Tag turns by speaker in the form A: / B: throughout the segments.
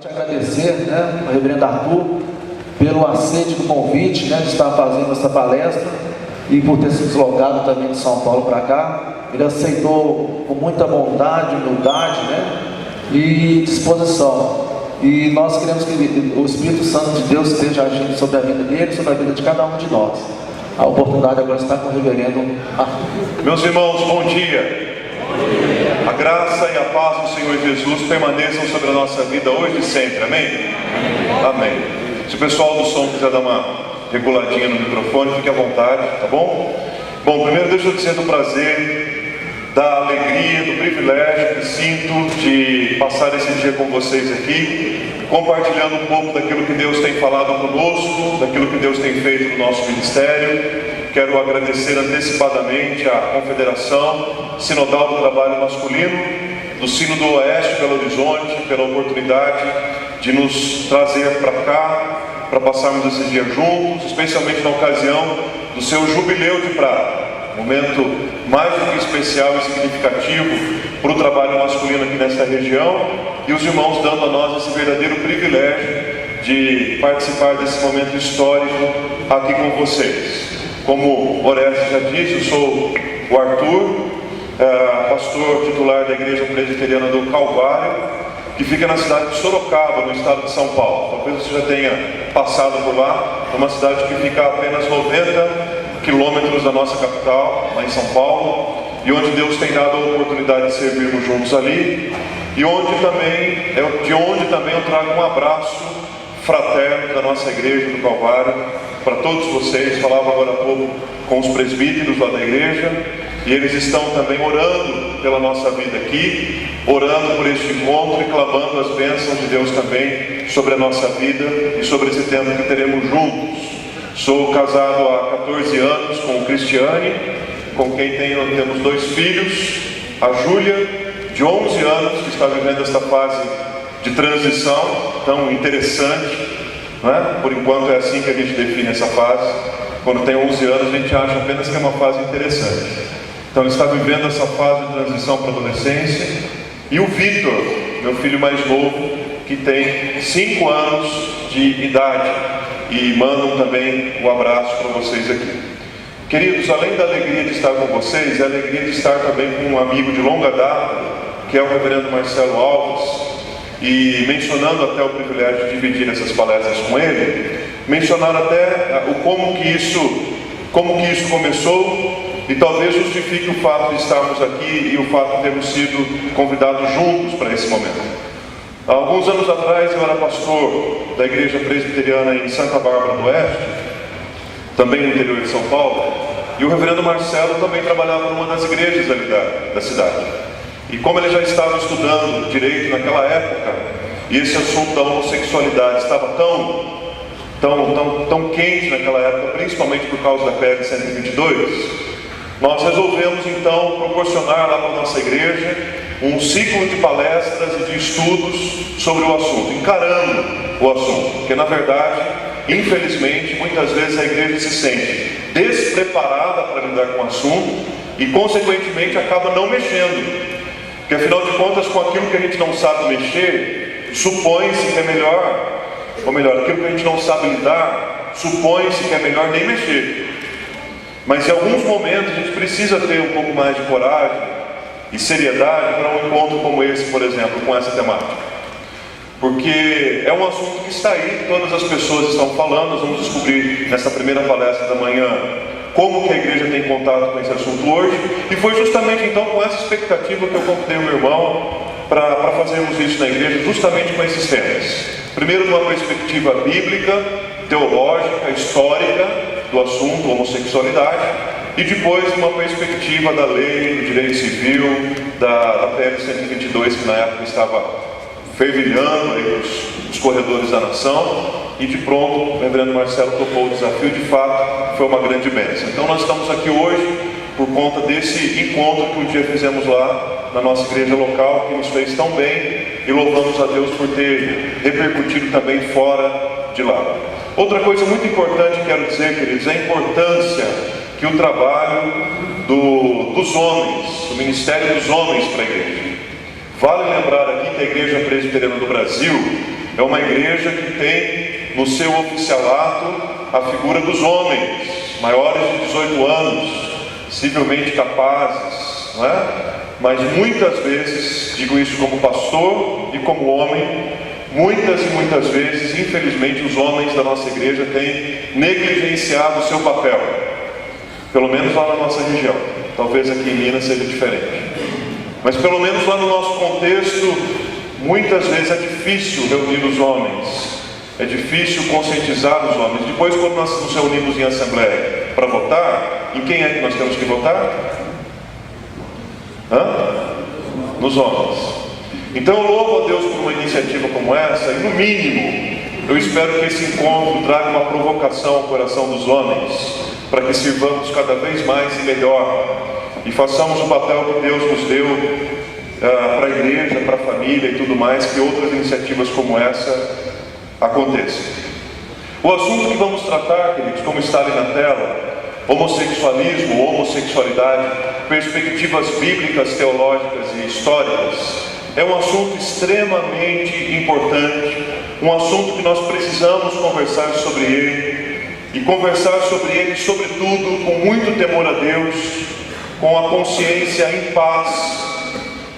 A: Te agradecer, né, ao reverendo Arthur, pelo aceite do convite, né, de estar fazendo essa palestra e por ter se deslocado também de São Paulo para cá. Ele aceitou com muita bondade, humildade, né, e disposição. E nós queremos que o Espírito Santo de Deus esteja agindo sobre a vida dele, sobre a vida de cada um de nós. A oportunidade agora está com o reverendo Arthur.
B: Meus irmãos, bom dia. A graça e a paz do Senhor Jesus permaneçam sobre a nossa vida hoje e sempre, amém? Amém. Se o pessoal do som quiser dar uma reguladinha no microfone, fique à vontade, tá bom? Bom, primeiro deixa eu dizer do prazer, da alegria, do privilégio que sinto de passar esse dia com vocês aqui, compartilhando um pouco daquilo que Deus tem falado conosco, daquilo que Deus tem feito no nosso ministério. Quero agradecer antecipadamente à Confederação Sinodal do Trabalho Masculino, do Sino do Oeste, Belo Horizonte, pela oportunidade de nos trazer para cá, para passarmos esse dia juntos, especialmente na ocasião do seu Jubileu de Prata, momento mais do que especial e significativo para o trabalho masculino aqui nesta região, e os irmãos dando a nós esse verdadeiro privilégio de participar desse momento histórico aqui com vocês. Como Orestes já disse, eu sou o Arthur, pastor titular da Igreja Presbiteriana do Calvário, que fica na cidade de Sorocaba, no estado de São Paulo. Talvez você já tenha passado por lá. É uma cidade que fica a apenas 90 quilômetros da nossa capital, lá em São Paulo, e onde Deus tem dado a oportunidade de servirmos juntos ali, e de onde também eu trago um abraço fraterno da nossa Igreja do Calvário para todos vocês. Falava agora há pouco com os presbíteros lá da igreja, e eles estão também orando pela nossa vida aqui, orando por este encontro e clamando as bênçãos de Deus também sobre a nossa vida e sobre esse tempo que teremos juntos. Sou casado há 14 anos com o Cristiane, com quem temos 2 filhos, a Júlia, de 11 anos, que está vivendo esta fase de transição tão interessante, não é? Por enquanto é assim que a gente define essa fase. Quando tem 11 anos a gente acha apenas que é uma fase interessante. Então ele está vivendo essa fase de transição para a adolescência. E o Vitor, meu filho mais novo, que tem 5 anos de idade, e mandam também um abraço para vocês aqui. Queridos, além da alegria de estar com vocês, é a alegria de estar também com um amigo de longa data, que é o reverendo Marcelo Alves, e mencionando até o privilégio de dividir essas palestras com ele, mencionar até como que isso começou, e talvez justifique o fato de estarmos aqui e o fato de termos sido convidados juntos para esse momento. Há alguns anos atrás eu era pastor da Igreja Presbiteriana em Santa Bárbara do Oeste, também no interior de São Paulo, e o reverendo Marcelo também trabalhava numa das igrejas ali da cidade. E como ele já estava estudando direito naquela época, e esse assunto da homossexualidade estava tão quente naquela época, principalmente por causa da PL 122, nós resolvemos então proporcionar lá para a nossa igreja um ciclo de palestras e de estudos sobre o assunto, encarando o assunto, porque na verdade, infelizmente, muitas vezes a igreja se sente despreparada para lidar com o assunto e consequentemente acaba não mexendo. Porque afinal de contas, com aquilo que a gente não sabe mexer, supõe-se que é melhor, ou melhor, aquilo que a gente não sabe lidar, supõe-se que é melhor nem mexer. Mas em alguns momentos a gente precisa ter um pouco mais de coragem e seriedade para um encontro como esse, por exemplo, com essa temática. Porque é um assunto que está aí, todas as pessoas estão falando. Nós vamos descobrir nessa primeira palestra da manhã como que a igreja tem contato com esse assunto hoje, e foi justamente então com essa expectativa que eu convidei o meu irmão para fazermos isso na igreja, justamente com esses temas. Primeiro, de uma perspectiva bíblica, teológica, histórica do assunto homossexualidade, e depois de uma perspectiva da lei, do direito civil, da PL 122, que na época estava fervilhando aí os corredores da nação. E de pronto, o reverendo Marcelo topou o desafio, de fato, foi uma grande bênção. Então nós estamos aqui hoje por conta desse encontro que um dia fizemos lá na nossa igreja local, que nos fez tão bem, e louvamos a Deus por ter repercutido também fora de lá. Outra coisa muito importante que quero dizer, queridos, é a importância que o trabalho dos homens, do ministério dos homens para a igreja. Vale lembrar aqui que a Igreja Presbiteriana do Brasil É uma igreja que tem no seu oficialato a figura dos homens, maiores de 18 anos, civilmente capazes, não é? Mas muitas vezes, digo isso como pastor e como homem, muitas e muitas vezes, infelizmente, os homens da nossa igreja têm negligenciado o seu papel, pelo menos lá na nossa região. Talvez aqui em Minas seja diferente, mas pelo menos lá no nosso contexto, muitas vezes é difícil reunir os homens, é difícil conscientizar os homens. Depois, quando nós nos reunimos em assembleia para votar, em quem é que nós temos que votar? Nos homens. Então eu louvo a Deus por uma iniciativa como essa, e no mínimo eu espero que esse encontro traga uma provocação ao coração dos homens, para que sirvamos cada vez mais e melhor, e façamos o papel que Deus nos deu para a igreja, para a família e tudo mais, que outras iniciativas como essa aconteçam. O assunto que vamos tratar, queridos, como está ali na tela, homossexualismo, homossexualidade, perspectivas bíblicas, teológicas e históricas, é um assunto extremamente importante, um assunto que nós precisamos conversar sobre ele, e conversar sobre ele, sobretudo, com muito temor a Deus, com a consciência em paz,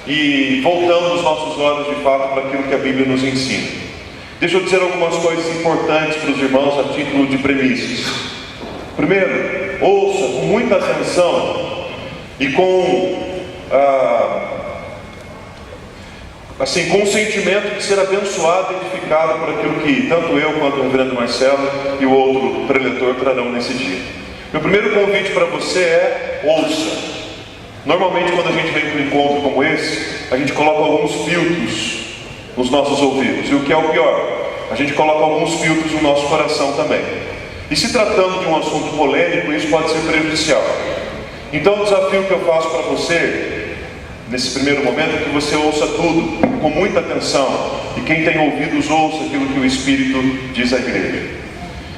B: e voltando os nossos olhos de fato para aquilo que a Bíblia nos ensina. Deixa eu dizer algumas coisas importantes para os irmãos a título de premissas. Primeiro, ouça com muita atenção e com com o sentimento de ser abençoado e edificado por aquilo que tanto eu quanto o reverendo Marcelo e o outro preletor trarão nesse dia. Meu primeiro convite para você é: ouça. Normalmente, quando a gente vem para um encontro como esse, a gente coloca alguns filtros nos nossos ouvidos, e o que é o pior, a gente coloca alguns filtros no nosso coração também. E se tratando de um assunto polêmico, isso pode ser prejudicial. Então o desafio que eu faço para você, nesse primeiro momento, é que você ouça tudo com muita atenção, e quem tem ouvidos ouça aquilo que o Espírito diz à igreja.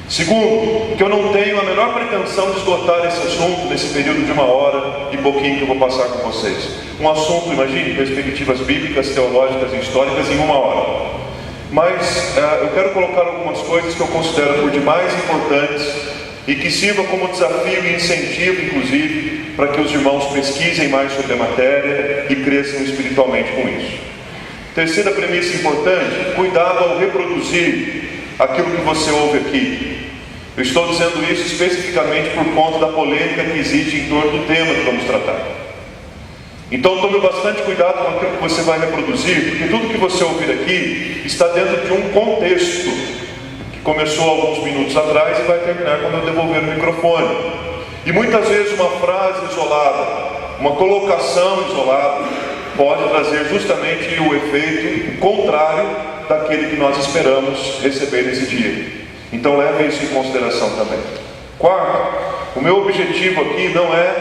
B: Segundo, que eu não tenho a menor pretensão de esgotar esse assunto nesse período de 1 hora e pouquinho que eu vou passar com vocês. Um assunto, imagine, perspectivas bíblicas, teológicas e históricas em 1 hora. Mas eu quero colocar algumas coisas que eu considero por demais importantes e que sirva como desafio e incentivo, inclusive, para que os irmãos pesquisem mais sobre a matéria e cresçam espiritualmente com isso. Terceira premissa importante: cuidado ao reproduzir aquilo que você ouve aqui. Eu estou dizendo isso especificamente por conta da polêmica que existe em torno do tema que vamos tratar. Então tome bastante cuidado com aquilo que você vai reproduzir, porque tudo que você ouvir aqui está dentro de um contexto que começou alguns minutos atrás e vai terminar quando eu devolver o microfone. E muitas vezes uma frase isolada, uma colocação isolada, pode trazer justamente o efeito contrário daquele que nós esperamos receber nesse dia. Então leve isso em consideração também. Quarto, o meu objetivo aqui não é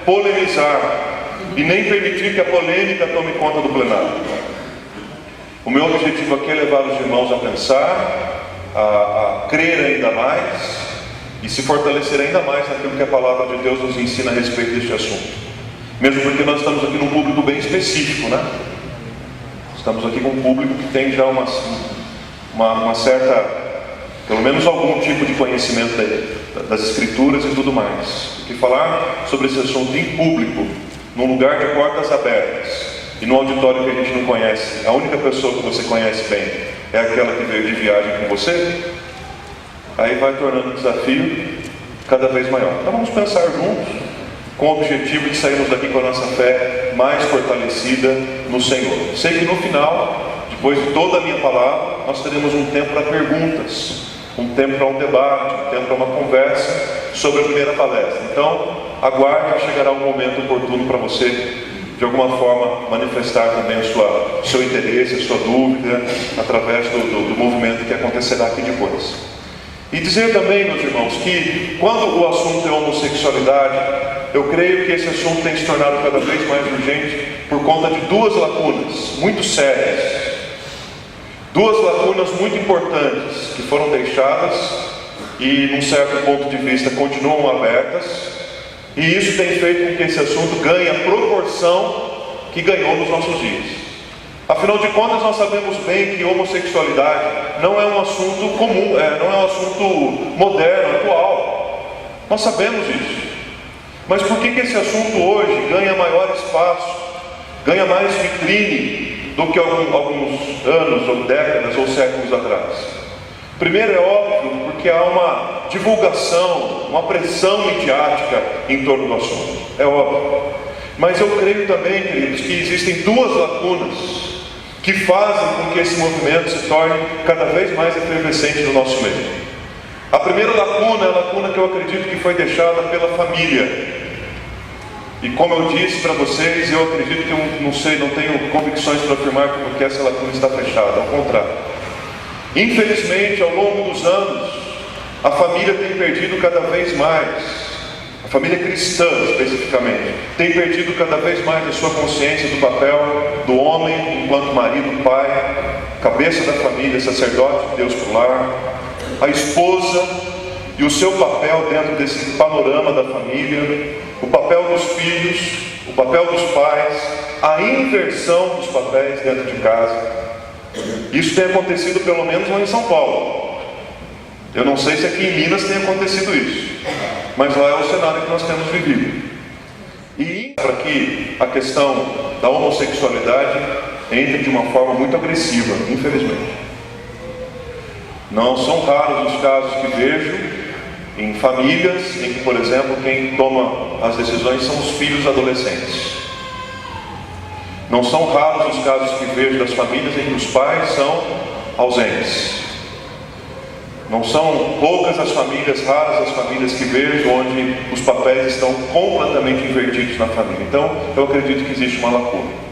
B: polemizar e nem permitir que a polêmica tome conta do plenário. O meu objetivo aqui é levar os irmãos a pensar, a crer ainda mais e se fortalecer ainda mais naquilo que a palavra de Deus nos ensina a respeito deste assunto. Mesmo porque nós estamos aqui num público bem específico, né? Estamos aqui com um público que tem já uma certa, pelo menos algum tipo de conhecimento das escrituras e tudo mais. Porque falar sobre esse assunto em público, num lugar de portas abertas e num auditório que a gente não conhece, a única pessoa que você conhece bem é aquela que veio de viagem com você, aí vai tornando o desafio cada vez maior. Então vamos pensar juntos, com o objetivo de sairmos daqui com a nossa fé mais fortalecida no Senhor. Sei que no final, depois de toda a minha palavra, nós teremos um tempo para perguntas, um tempo para um debate, um tempo para uma conversa sobre a primeira palestra. Então, aguarde que chegará um momento oportuno para você, de alguma forma, manifestar também o seu interesse, a sua dúvida, através do movimento que acontecerá aqui depois. E dizer também, meus irmãos, que quando o assunto é homossexualidade, eu creio que esse assunto tem se tornado cada vez mais urgente por conta de duas lacunas muito sérias. Duas lacunas muito importantes que foram deixadas e, num certo ponto de vista, continuam abertas, e isso tem feito com que esse assunto ganhe a proporção que ganhou nos nossos dias. Afinal de contas, nós sabemos bem que homossexualidade não é um assunto comum, não é um assunto moderno, atual. Nós sabemos isso. Mas por que esse assunto hoje ganha maior espaço, ganha mais vitrine do que alguns anos, ou décadas, ou séculos atrás? Primeiro, é óbvio, porque há uma divulgação, uma pressão midiática em torno do assunto. É óbvio. Mas eu creio também, queridos, que existem duas lacunas que fazem com que esse movimento se torne cada vez mais efervescente no nosso meio. A primeira lacuna é a lacuna que eu acredito que foi deixada pela família. E como eu disse para vocês, eu acredito que eu não tenho convicções para afirmar que essa lacuna está fechada, ao contrário. Infelizmente, ao longo dos anos, a família tem perdido cada vez mais, a família cristã especificamente, tem perdido cada vez mais a sua consciência do papel do homem enquanto marido, pai, cabeça da família, sacerdote de Deus pro lar, a esposa e o seu papel dentro desse panorama da família, o papel dos filhos, o papel dos pais, a inversão dos papéis dentro de casa. Isso tem acontecido pelo menos lá em São Paulo. Eu não sei se aqui em Minas tem acontecido isso, mas lá é o cenário que nós temos vivido. E para que a questão da homossexualidade entre de uma forma muito agressiva, infelizmente. Não são raros os casos que vejo em famílias em que, por exemplo, quem toma as decisões são os filhos adolescentes. Não são raros os casos que vejo das famílias em que os pais são ausentes. Não são poucas as famílias, raras as famílias que vejo onde os papéis estão completamente invertidos na família. Então, eu acredito que existe uma lacuna.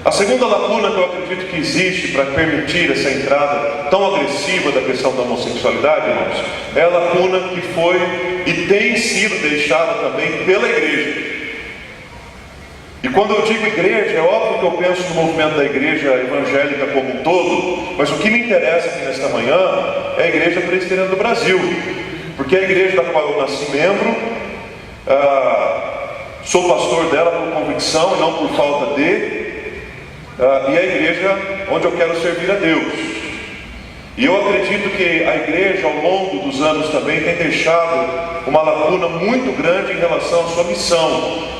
B: A segunda lacuna que eu acredito que existe para permitir essa entrada tão agressiva da questão da homossexualidade, irmãos, é a lacuna que foi e tem sido deixada também pela igreja. E quando eu digo igreja, é óbvio que eu penso no movimento da igreja evangélica como um todo, mas o que me interessa aqui nesta manhã é a Igreja Presbiteriana do Brasil, porque é a igreja da qual eu nasci membro, sou pastor dela por convicção e não por falta de, e é a igreja onde eu quero servir a Deus. E eu acredito que a igreja ao longo dos anos também tem deixado uma lacuna muito grande em relação à sua missão.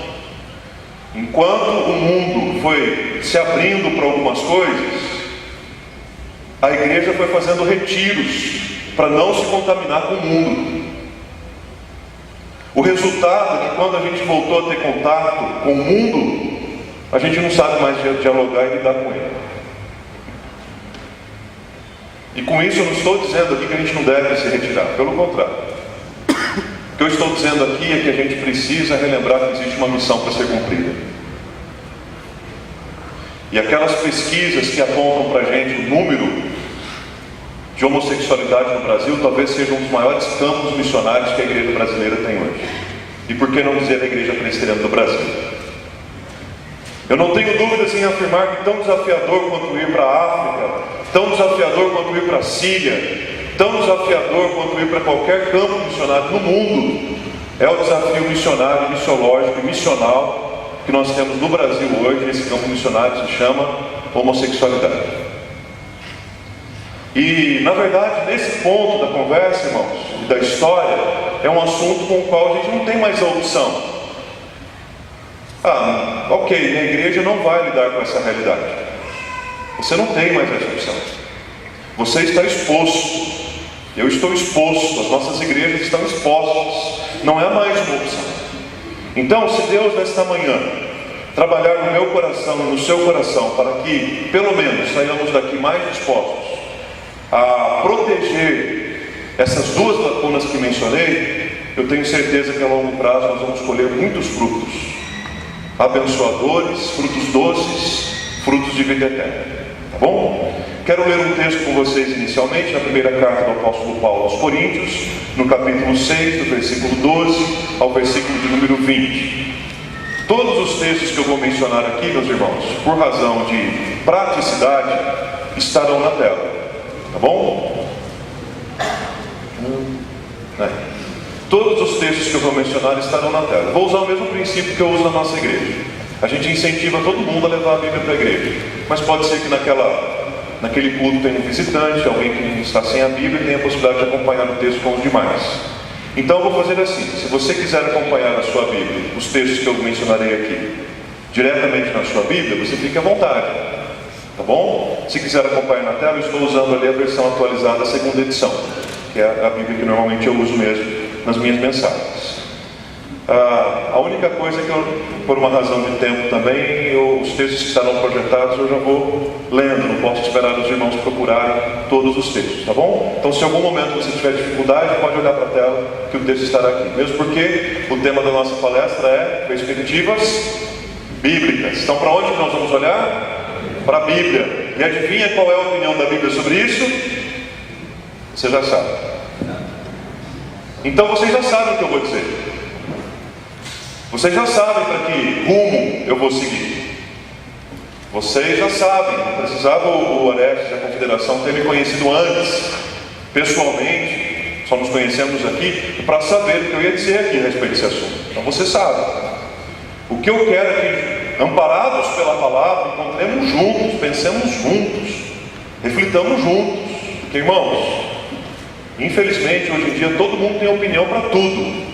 B: Enquanto o mundo foi se abrindo para algumas coisas, a igreja foi fazendo retiros para não se contaminar com o mundo. O resultado é que quando a gente voltou a ter contato com o mundo, a gente não sabe mais dialogar e lidar com ele. E com isso eu não estou dizendo aqui que a gente não deve se retirar, pelo contrário. O que eu estou dizendo aqui é que a gente precisa relembrar que existe uma missão para ser cumprida. E aquelas pesquisas que apontam para a gente o número de homossexualidade no Brasil, talvez seja um dos maiores campos missionários que a igreja brasileira tem hoje. E por que não dizer a Igreja Presbiteriana do Brasil? Eu não tenho dúvidas em afirmar que tão desafiador quanto ir para a África, tão desafiador quanto ir para a Síria, tão desafiador quanto ir para qualquer campo missionário no mundo, é o desafio missionário, missiológico e missional que nós temos no Brasil hoje. Esse campo missionário se chama homossexualidade. E, na verdade, nesse ponto da conversa, irmãos, e da história, é um assunto com o qual a gente não tem mais a opção. Ok, minha igreja não vai lidar com essa realidade. Você não tem mais essa opção. Você está exposto. Eu estou exposto. As nossas igrejas estão expostas. Não é mais uma opção. Então, se Deus nesta manhã trabalhar no meu coração e no seu coração para que, pelo menos, saiamos daqui mais dispostos a proteger essas duas lacunas que mencionei, eu tenho certeza que a longo prazo nós vamos colher muitos frutos abençoadores, frutos doces, frutos de vida eterna. Tá bom? Quero ler um texto com vocês inicialmente, na primeira carta do apóstolo Paulo aos Coríntios, no capítulo 6, do versículo 12 ao versículo de número 20. Todos os textos que eu vou mencionar aqui, meus irmãos, por razão de praticidade, estarão na tela. Tá bom? Todos os textos que eu vou mencionar estarão na tela. Vou usar o mesmo princípio que eu uso na nossa igreja. A gente incentiva todo mundo a levar a Bíblia para a igreja, mas pode ser que naquele culto tenha um visitante, alguém que está sem a Bíblia e tenha a possibilidade de acompanhar o texto com os demais. Então eu vou fazer assim: se você quiser acompanhar na sua Bíblia os textos que eu mencionarei aqui, diretamente na sua Bíblia, você fique à vontade, tá bom? Se quiser acompanhar na tela, eu estou usando ali a versão atualizada da segunda edição, que é a Bíblia que normalmente eu uso mesmo nas minhas mensagens. A única coisa é que eu, por uma razão de tempo também, os textos que estarão projetados eu já vou lendo, não posso esperar os irmãos procurarem todos os textos, tá bom? Então, se em algum momento você tiver dificuldade, pode olhar para a tela que o texto estará aqui, mesmo porque o tema da nossa palestra é perspectivas bíblicas. Então, para onde nós vamos olhar? Para a Bíblia. E adivinha qual é a opinião da Bíblia sobre isso? Você já sabe. Então, vocês já sabem o que eu vou dizer. Vocês já sabem para que rumo eu vou seguir. Vocês já sabem. Não precisava o Orestes e a Confederação ter me conhecido antes, pessoalmente. Só nos conhecemos aqui para saber o que eu ia dizer aqui a respeito desse assunto. Então você sabe. O que eu quero é que, amparados pela palavra, encontremos juntos, pensemos juntos, reflitamos juntos. Porque, irmãos, infelizmente hoje em dia todo mundo tem opinião para tudo.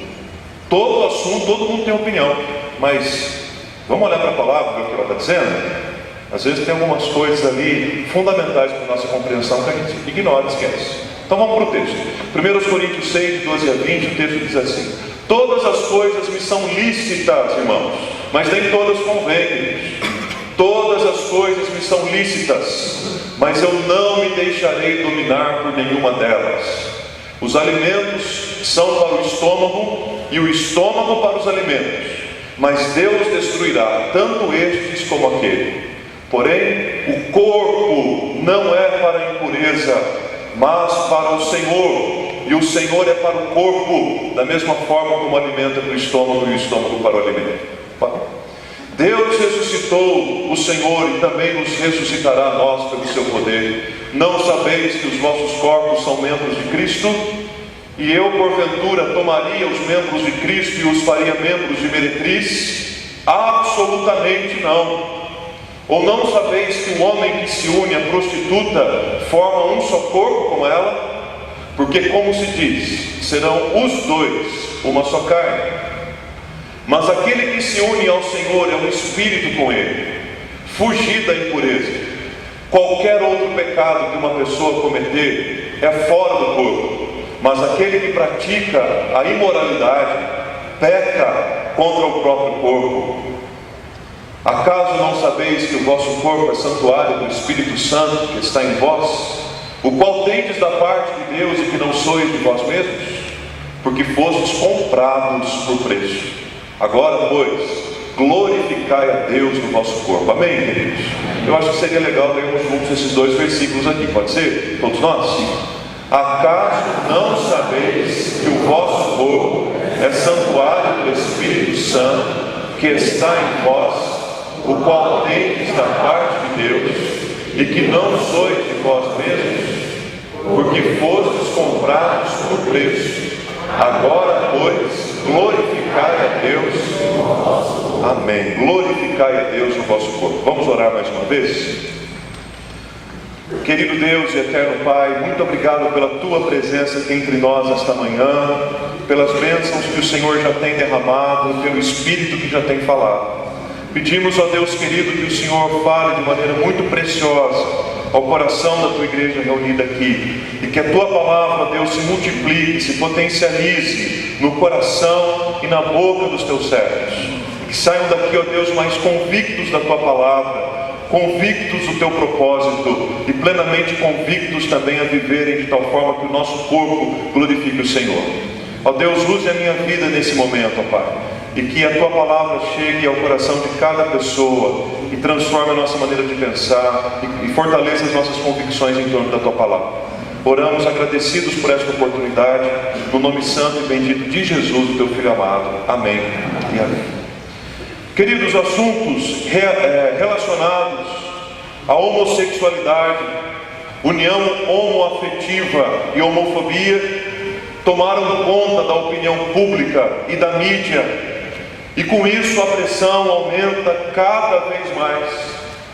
B: Todo assunto, todo mundo tem opinião, mas vamos olhar para a palavra, ver o que ela está dizendo? Às vezes tem algumas coisas ali fundamentais para a nossa compreensão que a gente ignora, esquece. Então vamos para o texto. 1 Coríntios 6, 12 a 20, o texto diz assim: todas as coisas me são lícitas, irmãos, mas nem todas convêm. Todas as coisas me são lícitas, mas eu não me deixarei dominar por nenhuma delas. Os alimentos são para o estômago e o estômago para os alimentos, mas Deus destruirá tanto estes como aquele. Porém, o corpo não é para a impureza, mas para o Senhor, e o Senhor é para o corpo, da mesma forma como alimenta para o estômago e o estômago para o alimento. Deus ressuscitou o Senhor e também nos ressuscitará a nós pelo seu poder. Não sabeis que os vossos corpos são membros de Cristo? E eu, porventura, tomaria os membros de Cristo e os faria membros de meretriz? Absolutamente não. Ou não sabeis que o homem que se une à prostituta forma um só corpo com ela? Porque, como se diz, serão os dois uma só carne. Mas aquele que se une ao Senhor é um espírito com Ele. Fugir da impureza. Qualquer outro pecado que uma pessoa cometer é fora do corpo. Mas aquele que pratica a imoralidade peca contra o próprio corpo. Acaso não sabeis que o vosso corpo é santuário do Espírito Santo que está em vós, o qual tendes da parte de Deus e que não sois de vós mesmos? Porque fostes comprados por preço. Agora, pois, glorificai a Deus no vosso corpo. Amém, queridos? Eu acho que seria legal lermos juntos esses dois versículos aqui, pode ser? Todos nós? Acaso não sabeis que o vosso corpo é santuário do Espírito Santo que está em vós, o qual tendes da parte de Deus, e que não sois de vós mesmos, porque fostes comprados por preço? Agora, pois, glorificai a Deus. Amém. Glorificai a Deus no vosso corpo. Vamos orar mais uma vez? Querido Deus e eterno Pai, muito obrigado pela Tua presença aqui entre nós esta manhã, pelas bênçãos que o Senhor já tem derramado, pelo Espírito que já tem falado. Pedimos, ó Deus querido, que o Senhor fale de maneira muito preciosa ao coração da Tua igreja reunida aqui, e que a Tua palavra, Deus, se multiplique, se potencialize no coração e na boca dos Teus servos, que saiam daqui, ó Deus, mais convictos da Tua palavra, convictos do Teu propósito e plenamente convictos também a viverem de tal forma que o nosso corpo glorifique o Senhor. Ó Deus, use a minha vida nesse momento, ó Pai, e que a Tua palavra chegue ao coração de cada pessoa e transforme a nossa maneira de pensar e fortaleça as nossas convicções em torno da Tua palavra. Oramos agradecidos por esta oportunidade, no nome santo e bendito de Jesus, o Teu Filho amado. Amém e amém. Queridos, assuntos relacionados à homossexualidade, união homoafetiva e homofobia tomaram conta da opinião pública e da mídia E com isso a pressão aumenta cada vez mais,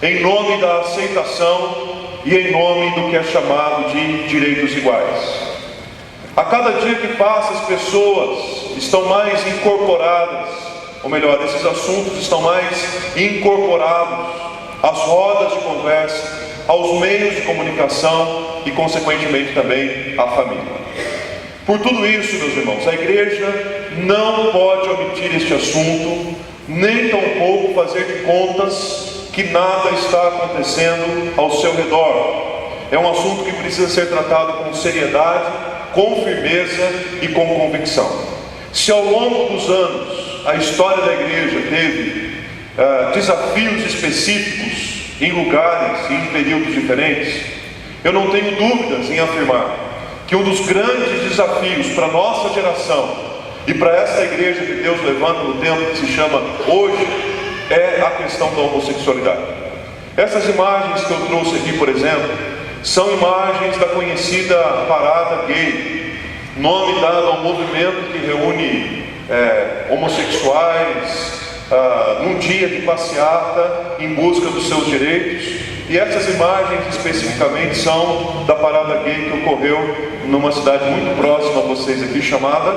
B: em nome da aceitação e em nome do que é chamado de direitos iguais. A cada dia que passa, as pessoas estão mais incorporadas, ou melhor, esses assuntos estão mais incorporados às rodas de conversa, aos meios de comunicação e, consequentemente, também à família. Por tudo isso, meus irmãos, a igreja não pode omitir este assunto, nem tampouco fazer de contas que nada está acontecendo ao seu redor. É um assunto que precisa ser tratado com seriedade, com firmeza e com convicção. Se ao longo dos anos a história da igreja teve desafios específicos em lugares e em períodos diferentes, eu não tenho dúvidas em afirmar que um dos grandes desafios para a nossa geração e para essa igreja que Deus levanta no tempo que se chama hoje é a questão da homossexualidade. Essas imagens que eu trouxe aqui, por exemplo, são imagens da conhecida Parada Gay, nome dado ao movimento que reúne homossexuais num dia de passeata em busca dos seus direitos. E essas imagens especificamente são da Parada Gay que ocorreu numa cidade muito próxima a vocês aqui, chamada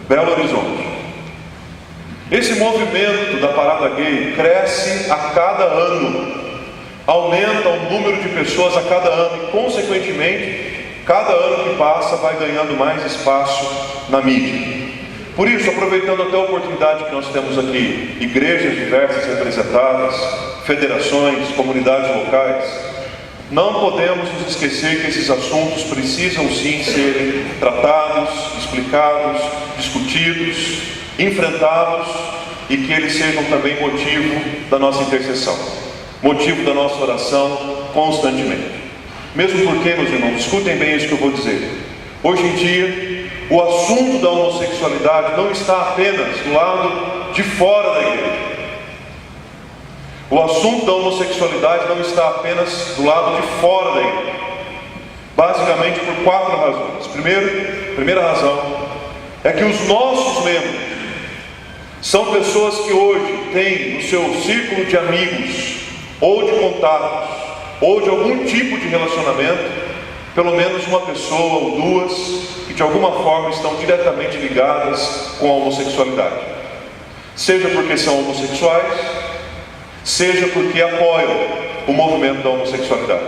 B: Belo Horizonte. Esse movimento da Parada Gay cresce a cada ano, aumenta o número de pessoas a cada ano e, consequentemente, cada ano que passa vai ganhando mais espaço na mídia. Por isso, aproveitando até a oportunidade que nós temos aqui, igrejas diversas representadas, federações, comunidades locais, não podemos nos esquecer que esses assuntos precisam sim serem tratados, explicados, discutidos, enfrentados e que eles sejam também motivo da nossa intercessão, motivo da nossa oração constantemente. Mesmo porque, meus irmãos, escutem bem isso que eu vou dizer. Hoje em dia, o assunto da homossexualidade não está apenas do lado de fora da igreja. O assunto da homossexualidade não está apenas do lado de fora da igreja. Basicamente por 4 razões. Primeira razão é que os nossos membros são pessoas que hoje têm no seu círculo de amigos, ou de contatos, ou de algum tipo de relacionamento, pelo menos uma pessoa ou duas que de alguma forma estão diretamente ligadas com a homossexualidade. Seja porque são homossexuais, seja porque apoiam o movimento da homossexualidade.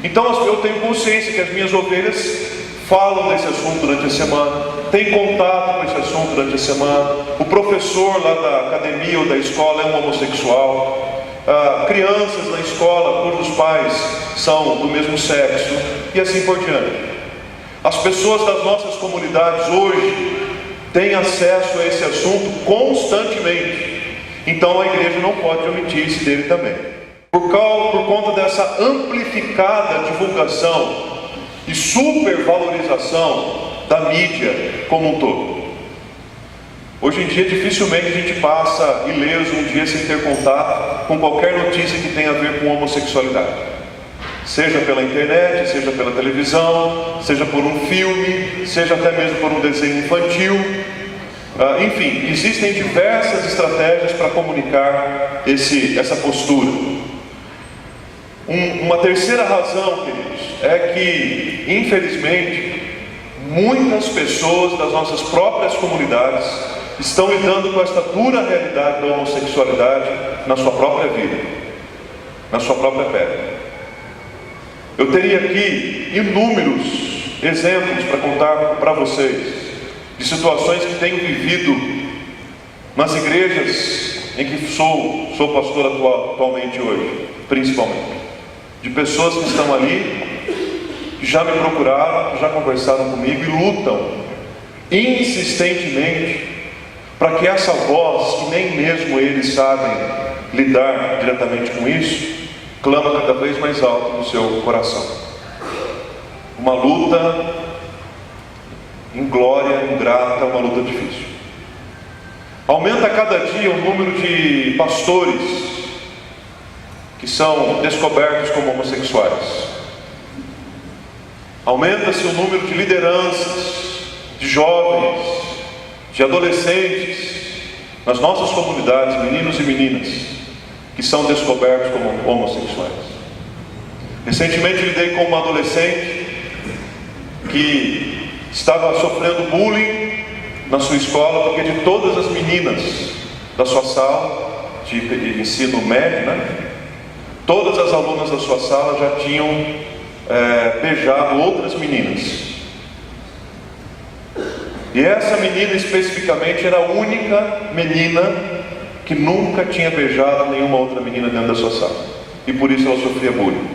B: Então eu tenho consciência que as minhas ovelhas falam desse assunto durante a semana, têm contato com esse assunto durante a semana. O professor lá da academia ou da escola é um homossexual. Crianças na escola cujos pais são do mesmo sexo e assim por diante. As pessoas das nossas comunidades hoje têm acesso a esse assunto constantemente, então a igreja não pode omitir-se dele também. Por conta dessa amplificada divulgação e supervalorização da mídia como um todo. Hoje em dia dificilmente a gente passa ileso um dia sem ter contato com qualquer notícia que tenha a ver com homossexualidade. Seja pela internet, seja pela televisão, seja por um filme, seja até mesmo por um desenho infantil. Enfim, existem diversas estratégias para comunicar essa postura. Uma terceira razão, queridos, é que, infelizmente, muitas pessoas das nossas próprias comunidades estão lidando com esta dura realidade da homossexualidade na sua própria vida, na sua própria pele. Eu teria aqui inúmeros exemplos para contar para vocês de situações que tenho vivido nas igrejas em que sou pastor atualmente hoje, principalmente. De pessoas que estão ali, que já me procuraram, que já conversaram comigo e lutam insistentemente para que essa voz, que nem mesmo eles sabem lidar diretamente com isso, clama cada vez mais alto no seu coração. Uma luta inglória, ingrata, uma luta difícil. Aumenta a cada dia o número de pastores que são descobertos como homossexuais. Aumenta-se o número de lideranças, de jovens, de adolescentes, nas nossas comunidades, meninos e meninas que são descobertos como homossexuais. Recentemente lidei com uma adolescente que estava sofrendo bullying na sua escola, porque de todas as meninas da sua sala de ensino médio, todas as alunas da sua sala já tinham beijado outras meninas. E essa menina especificamente era a única menina que nunca tinha beijado nenhuma outra menina dentro da sua sala. E por isso ela sofria bullying.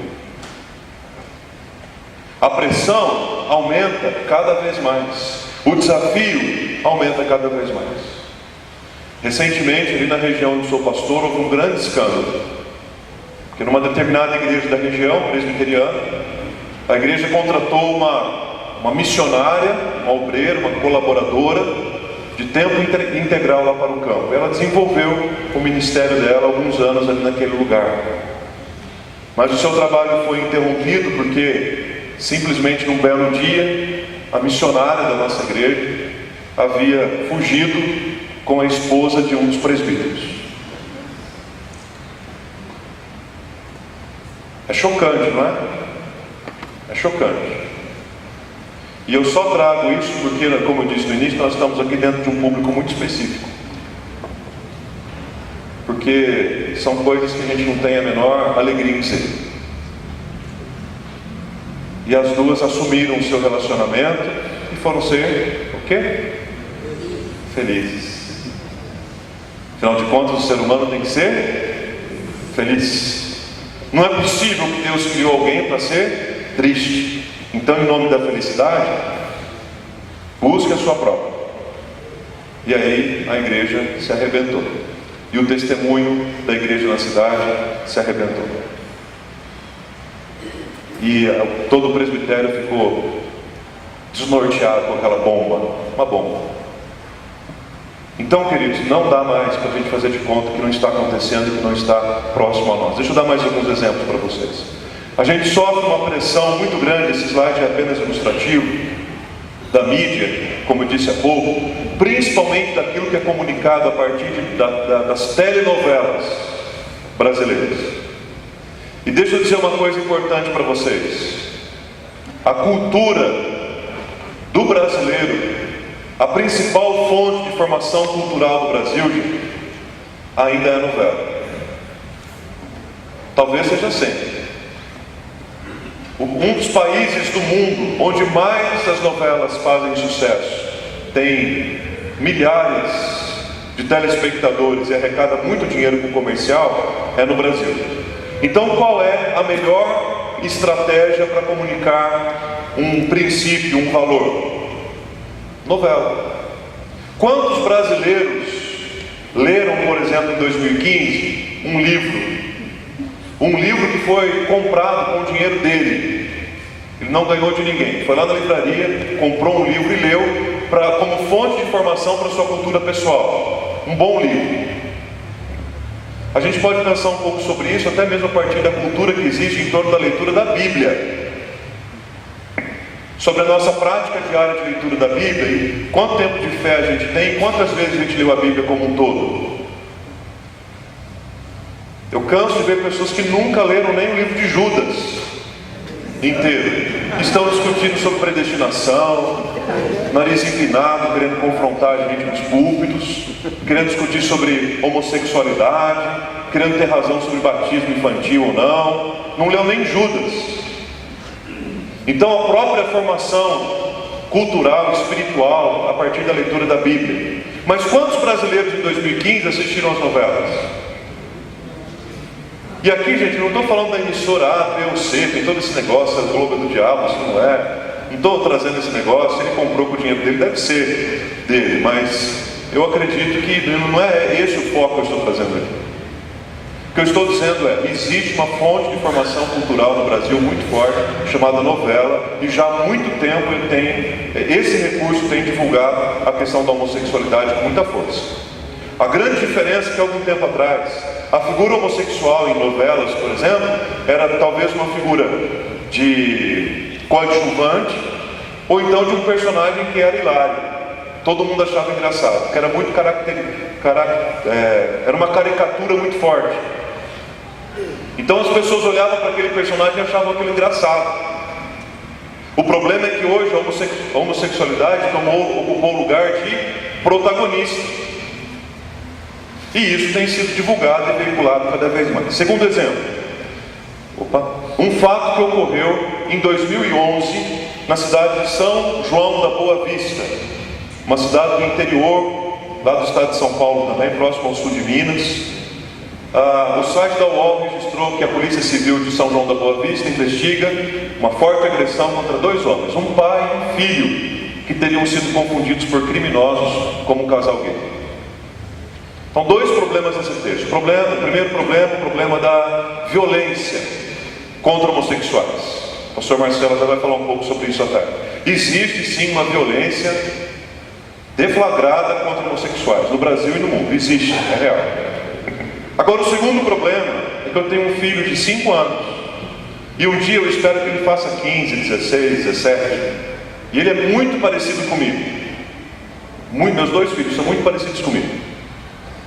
B: A pressão aumenta cada vez mais. O desafio aumenta cada vez mais. Recentemente, ali na região onde sou pastor, houve um grande escândalo. Porque numa determinada igreja da região, presbiteriana, a igreja contratou uma missionária, uma obreira, uma colaboradora, de tempo integral lá para o campo. Ela desenvolveu o ministério dela há alguns anos ali naquele lugar. Mas o seu trabalho foi interrompido porque, simplesmente num belo dia, a missionária da nossa igreja havia fugido com a esposa de um dos presbíteros. É chocante, não é? É chocante. E eu só trago isso porque, como eu disse no início, nós estamos aqui dentro de um público muito específico. Porque são coisas que a gente não tem a menor alegria em ser. E as duas assumiram o seu relacionamento e foram ser, o quê? Felizes. Afinal de contas, o ser humano tem que ser feliz. Não é possível que Deus criou alguém para ser triste. Então, em nome da felicidade, busque a sua própria. E aí a igreja se arrebentou. E o testemunho da igreja na cidade se arrebentou. E todo o presbitério ficou desnorteado com aquela bomba. Uma bomba. Então, queridos, não dá mais para a gente fazer de conta que não está acontecendo e que não está próximo a nós. Deixa eu dar mais alguns exemplos para vocês. A gente sofre uma pressão muito grande, esse slide é apenas ilustrativo, da mídia, como eu disse há pouco, principalmente daquilo que é comunicado a partir das telenovelas brasileiras. E deixa eu dizer uma coisa importante para vocês. A cultura do brasileiro, a principal fonte de formação cultural do Brasil, ainda é a novela. Talvez seja sempre. Um dos países do mundo onde mais as novelas fazem sucesso, tem milhares de telespectadores e arrecada muito dinheiro com o comercial, é no Brasil. Então, qual é a melhor estratégia para comunicar um princípio, um valor? Novela. Quantos brasileiros leram, por exemplo, em 2015, um livro? Um livro que foi comprado com o dinheiro dele. Ele não ganhou de ninguém. Foi lá na livraria, comprou um livro e leu como fonte de informação para a sua cultura pessoal. Um bom livro. A gente pode pensar um pouco sobre isso, até mesmo a partir da cultura que existe em torno da leitura da Bíblia. Sobre a nossa prática diária de leitura da Bíblia e quanto tempo de fé a gente tem, quantas vezes a gente leu a Bíblia como um todo. Eu canso de ver pessoas que nunca leram nem o livro de Judas inteiro. Estão discutindo sobre predestinação, nariz inclinado, querendo confrontar a gente nos púlpitos, querendo discutir sobre homossexualidade, querendo ter razão sobre batismo infantil ou não. Não leu nem Judas. Então a própria formação cultural, espiritual, a partir da leitura da Bíblia. Mas quantos brasileiros em 2015 assistiram às novelas? E aqui, gente, não estou falando da emissora A, B ou C, tem todo esse negócio, a Globo do Diabo, isso não é. Não estou trazendo esse negócio, ele comprou com o dinheiro dele, deve ser dele, mas eu acredito que não é esse o foco que eu estou trazendo aqui. O que eu estou dizendo é, existe uma fonte de formação cultural no Brasil muito forte, chamada novela, e já há muito tempo esse recurso tem divulgado a questão da homossexualidade com muita força. A grande diferença é que algum tempo atrás, a figura homossexual em novelas, por exemplo, era talvez uma figura de coadjuvante, ou então de um personagem que era hilário. todo mundo achava engraçado, porque era muito era uma caricatura muito forte. Então as pessoas olhavam para aquele personagem e achavam aquilo engraçado. O problema é que hoje a homossexualidade ocupou o lugar de protagonista. E isso tem sido divulgado e veiculado cada vez mais. Segundo exemplo, um fato que ocorreu em 2011 na cidade de São João da Boa Vista, uma cidade do interior, lá do estado de São Paulo também, próximo ao sul de Minas. O site da UOL registrou que a Polícia Civil de São João da Boa Vista investiga uma forte agressão contra 2 homens, um pai e um filho, que teriam sido confundidos por criminosos como um casal gay. Então, 2 problemas nesse texto. O primeiro problema, o problema da violência contra homossexuais. O pastor Marcelo já vai falar um pouco sobre isso à tarde. Existe sim uma violência deflagrada contra homossexuais, no Brasil e no mundo. Existe, é real. Agora, o segundo problema é que eu tenho um filho de 5 anos. E um dia eu espero que ele faça 15, 16, 17. E ele é muito parecido comigo. Meus 2 filhos são muito parecidos comigo.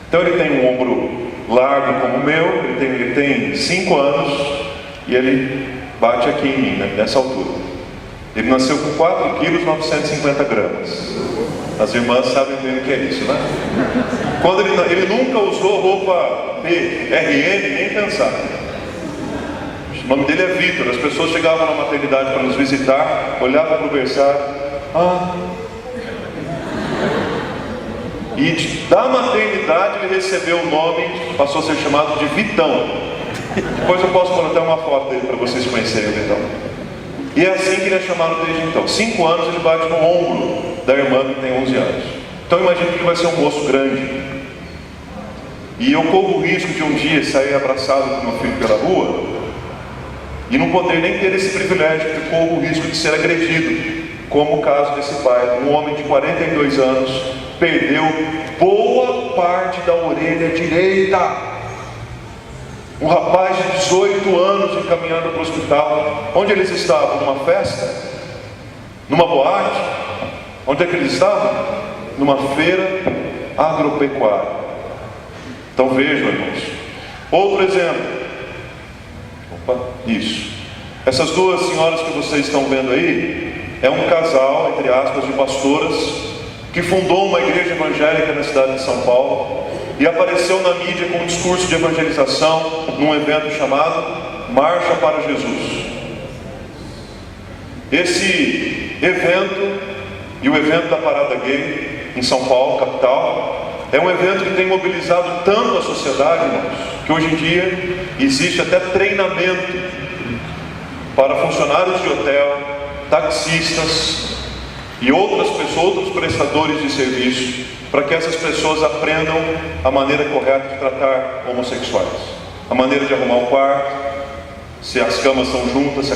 B: Então ele tem um ombro largo como o meu, ele tem 5 anos e ele bate aqui em mim, né, nessa altura. Ele nasceu com 4 quilos 950 gramas. As irmãs sabem bem o que é isso, né? Quando ele nunca usou roupa PRN, nem pensar. O nome dele é Vitor. As pessoas chegavam na maternidade para nos visitar, olhavam para o berçário. E da maternidade ele recebeu o nome, passou a ser chamado de Vitão. Depois eu posso pôr até uma foto dele para vocês conhecerem o Vitão. E é assim que ele é chamado desde então. 5 anos ele bate no ombro da irmã que tem 11 anos. Então imagina que ele vai ser um moço grande. E eu corro o risco de um dia sair abraçado com meu filho pela rua e não poder nem ter esse privilégio, porque corro o risco de ser agredido, como o caso desse pai. Um homem de 42 anos perdeu boa parte da orelha direita. Um rapaz de 18 anos encaminhado para o hospital. Onde eles estavam? Numa festa? Numa boate? Onde é que eles estavam? Numa feira agropecuária. Então vejam, irmãos. Outro exemplo. Isso. Essas 2 senhoras que vocês estão vendo aí, é um casal, entre aspas, de pastoras, que fundou uma igreja evangélica na cidade de São Paulo e apareceu na mídia com um discurso de evangelização num evento chamado Marcha para Jesus. Esse evento e o evento da Parada Gay em São Paulo, capital, é um evento que tem mobilizado tanto a sociedade, irmãos, que hoje em dia existe até treinamento para funcionários de hotel, taxistas e outros prestadores de serviço, para que essas pessoas aprendam a maneira correta de tratar homossexuais, a maneira de arrumar o quarto, se as camas são juntas, se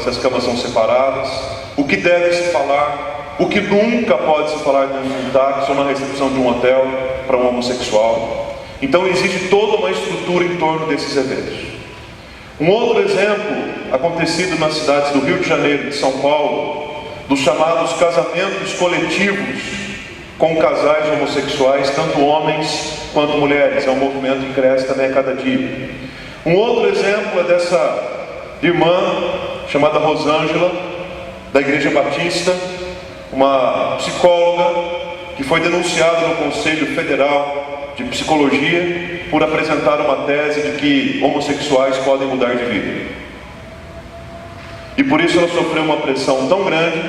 B: as camas são separadas, o que deve se falar, o que nunca pode se falar dentro de um táxi ou na recepção de um hotel para um homossexual. Então existe toda uma estrutura em torno desses eventos. Um outro exemplo acontecido nas cidades do Rio de Janeiro e de São Paulo, dos chamados casamentos coletivos com casais homossexuais, tanto homens quanto mulheres. É um movimento que cresce também a cada dia. Um outro exemplo é dessa irmã chamada Rosângela, da Igreja Batista, uma psicóloga que foi denunciada no Conselho Federal de Psicologia por apresentar uma tese de que homossexuais podem mudar de vida. E por isso ela sofreu uma pressão tão grande,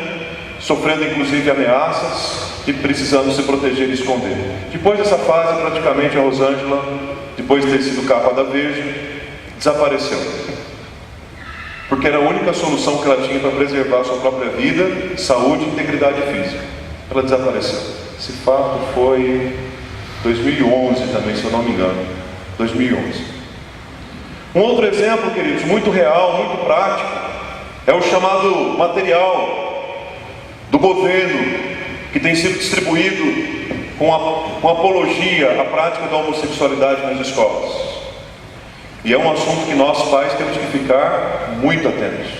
B: sofrendo inclusive ameaças e precisando se proteger e esconder. Depois dessa fase, praticamente a Rosângela, depois de ter sido capa da Veja, desapareceu. Porque era a única solução que ela tinha para preservar sua própria vida, saúde e integridade física. Ela desapareceu. Esse fato foi 2011 também, se eu não me engano. 2011. Um outro exemplo, queridos, muito real, muito prático, é o chamado material do governo que tem sido distribuído com apologia à prática da homossexualidade nas escolas. E é um assunto que nós pais temos que ficar muito atentos.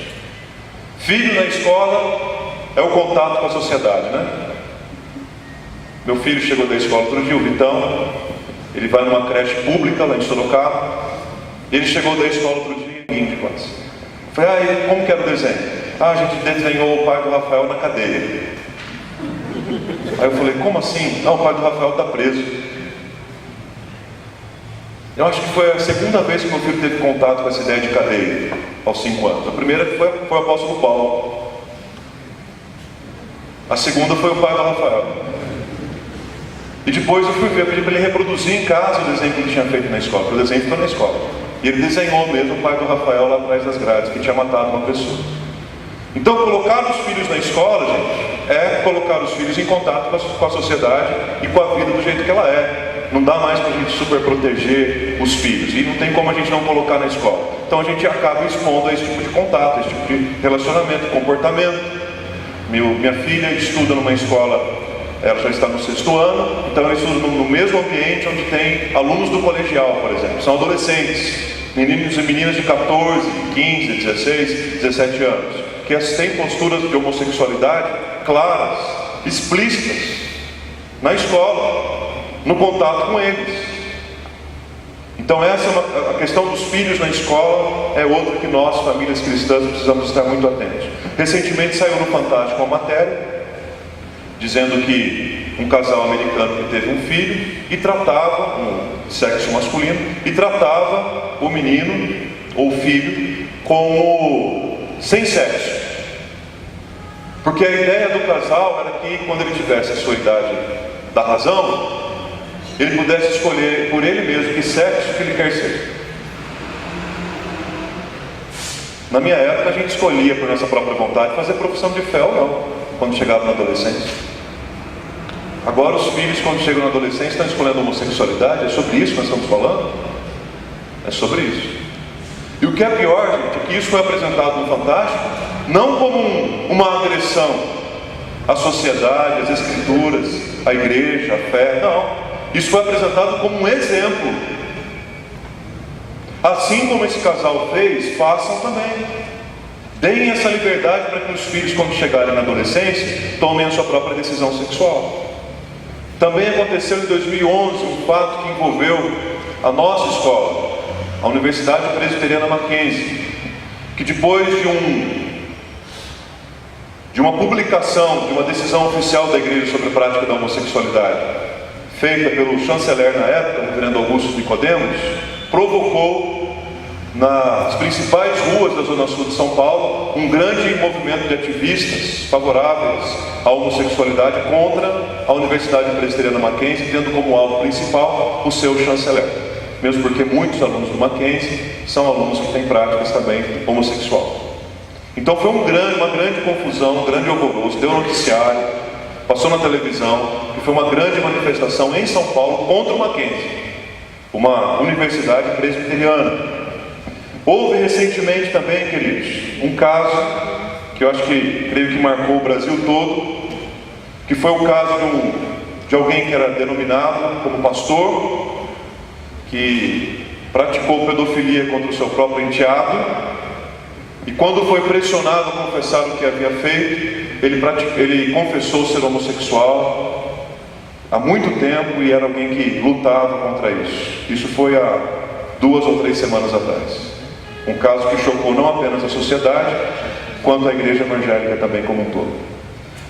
B: Filho na escola é o contato com a sociedade, né? Meu filho chegou da escola outro dia, o Vitão. Ele vai numa creche pública lá em Sorocaba. Ele chegou da escola outro dia em de quase. Falei, como que era o desenho? A gente desenhou o pai do Rafael na cadeia. Aí eu falei, como assim? Não, o pai do Rafael está preso. Eu acho que foi a segunda vez que meu filho teve contato com essa ideia de cadeia, aos 5 anos. A primeira foi o apóstolo Paulo. A segunda foi o pai do Rafael. E depois eu fui ver, eu pedi para ele reproduzir em casa o desenho que ele tinha feito na escola, porque o desenho ficou na escola. E ele desenhou mesmo o pai do Rafael lá atrás das grades, que tinha matado uma pessoa. Então, colocar os filhos na escola, gente, é colocar os filhos em contato com a sociedade e com a vida do jeito que ela é. Não dá mais para a gente super proteger os filhos. E não tem como a gente não colocar na escola. Então a gente acaba expondo a esse tipo de contato, esse tipo de relacionamento, comportamento. Minha filha estuda numa escola, ela já está no 6º ano, então ela estuda no mesmo ambiente onde tem alunos do colegial, por exemplo. São adolescentes, meninos e meninas de 14, 15, 16, 17 anos, que têm posturas de homossexualidade claras, explícitas, na escola, no contato com eles. Então essa é a questão dos filhos na escola, é outra que nós, famílias cristãs, precisamos estar muito atentos. Recentemente saiu no Fantástico uma matéria dizendo que um casal americano que teve um filho e tratava, um sexo masculino, e tratava o menino ou o filho como sem sexo. Porque a ideia do casal era que quando ele tivesse a sua idade da razão, ele pudesse escolher por ele mesmo que sexo que ele quer ser. Na minha época a gente escolhia por nossa própria vontade fazer profissão de fé ou não, quando chegava na adolescência. Agora os filhos, quando chegam na adolescência, estão escolhendo a homossexualidade. É sobre isso que nós estamos falando? É sobre isso. E o que é pior, gente, é que isso foi apresentado no Fantástico não como uma agressão à sociedade, às escrituras, à igreja, à fé, não. Isso foi apresentado como um exemplo. Assim como esse casal fez, façam também. Deem essa liberdade para que os filhos, quando chegarem na adolescência, tomem a sua própria decisão sexual. Também aconteceu em 2011 um fato que envolveu a nossa escola, a Universidade Presbiteriana Mackenzie, que depois de uma publicação de uma decisão oficial da igreja sobre a prática da homossexualidade, feita pelo chanceler na época, o reverendo Augusto Nicodemos, provocou nas principais ruas da Zona Sul de São Paulo um grande movimento de ativistas favoráveis à homossexualidade contra a Universidade Presbiteriana Mackenzie, tendo como alvo principal o seu chanceler. Mesmo porque muitos alunos do Mackenzie são alunos que têm práticas também homossexual. Então foi uma grande confusão, um grande alvoroço, deu noticiário, passou na televisão, e foi uma grande manifestação em São Paulo contra o Mackenzie, uma universidade presbiteriana. Houve recentemente também, queridos, um caso que eu acho que, creio que marcou o Brasil todo, que foi o caso de alguém que era denominado como pastor, que praticou pedofilia contra o seu próprio enteado, e quando foi pressionado a confessar o que havia feito, ele confessou ser homossexual há muito tempo e era alguém que lutava contra isso. Isso foi há 2 ou 3 semanas atrás. Um caso que chocou não apenas a sociedade, quanto a igreja evangélica também como um todo.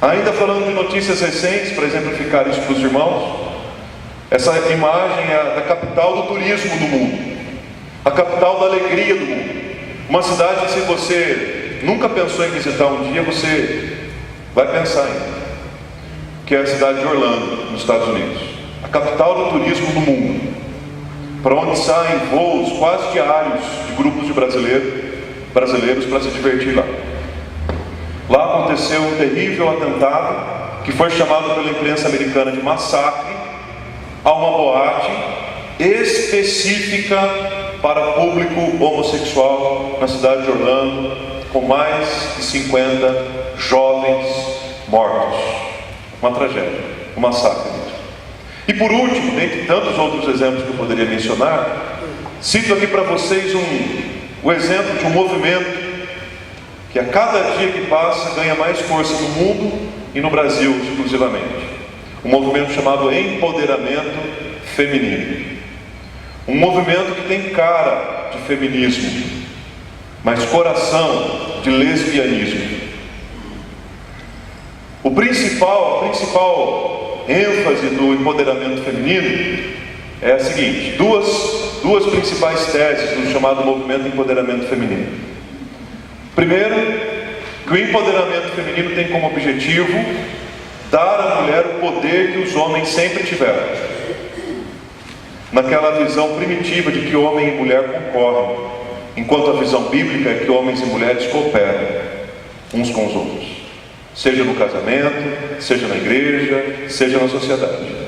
B: Ainda falando de notícias recentes, para exemplificar isso para os irmãos, essa imagem é da capital do turismo do mundo, a capital da alegria do mundo. Uma cidade que, se você nunca pensou em visitar um dia, você vai pensar ainda, que é a cidade de Orlando, nos Estados Unidos, a capital do turismo do mundo, para onde saem voos quase diários de grupos de brasileiros para se divertir lá. Lá aconteceu um terrível atentado, que foi chamado pela imprensa americana de massacre, a uma boate específica para público homossexual na cidade de Orlando, com mais de 50 jovens mortos. Uma tragédia, um massacre. E por último, dentre tantos outros exemplos que eu poderia mencionar, cito aqui para vocês o exemplo de um movimento que a cada dia que passa ganha mais força no mundo e no Brasil exclusivamente. um movimento chamado empoderamento feminino. Um movimento que tem cara de feminismo, mas coração de lesbianismo. A principal ênfase do empoderamento feminino é a seguinte: duas principais teses do chamado movimento empoderamento feminino. Primeiro, que o empoderamento feminino tem como objetivo dar à mulher o poder que os homens sempre tiveram, naquela visão primitiva de que homem e mulher concorrem, enquanto a visão bíblica é que homens e mulheres cooperam uns com os outros, seja no casamento, seja na igreja, seja na sociedade.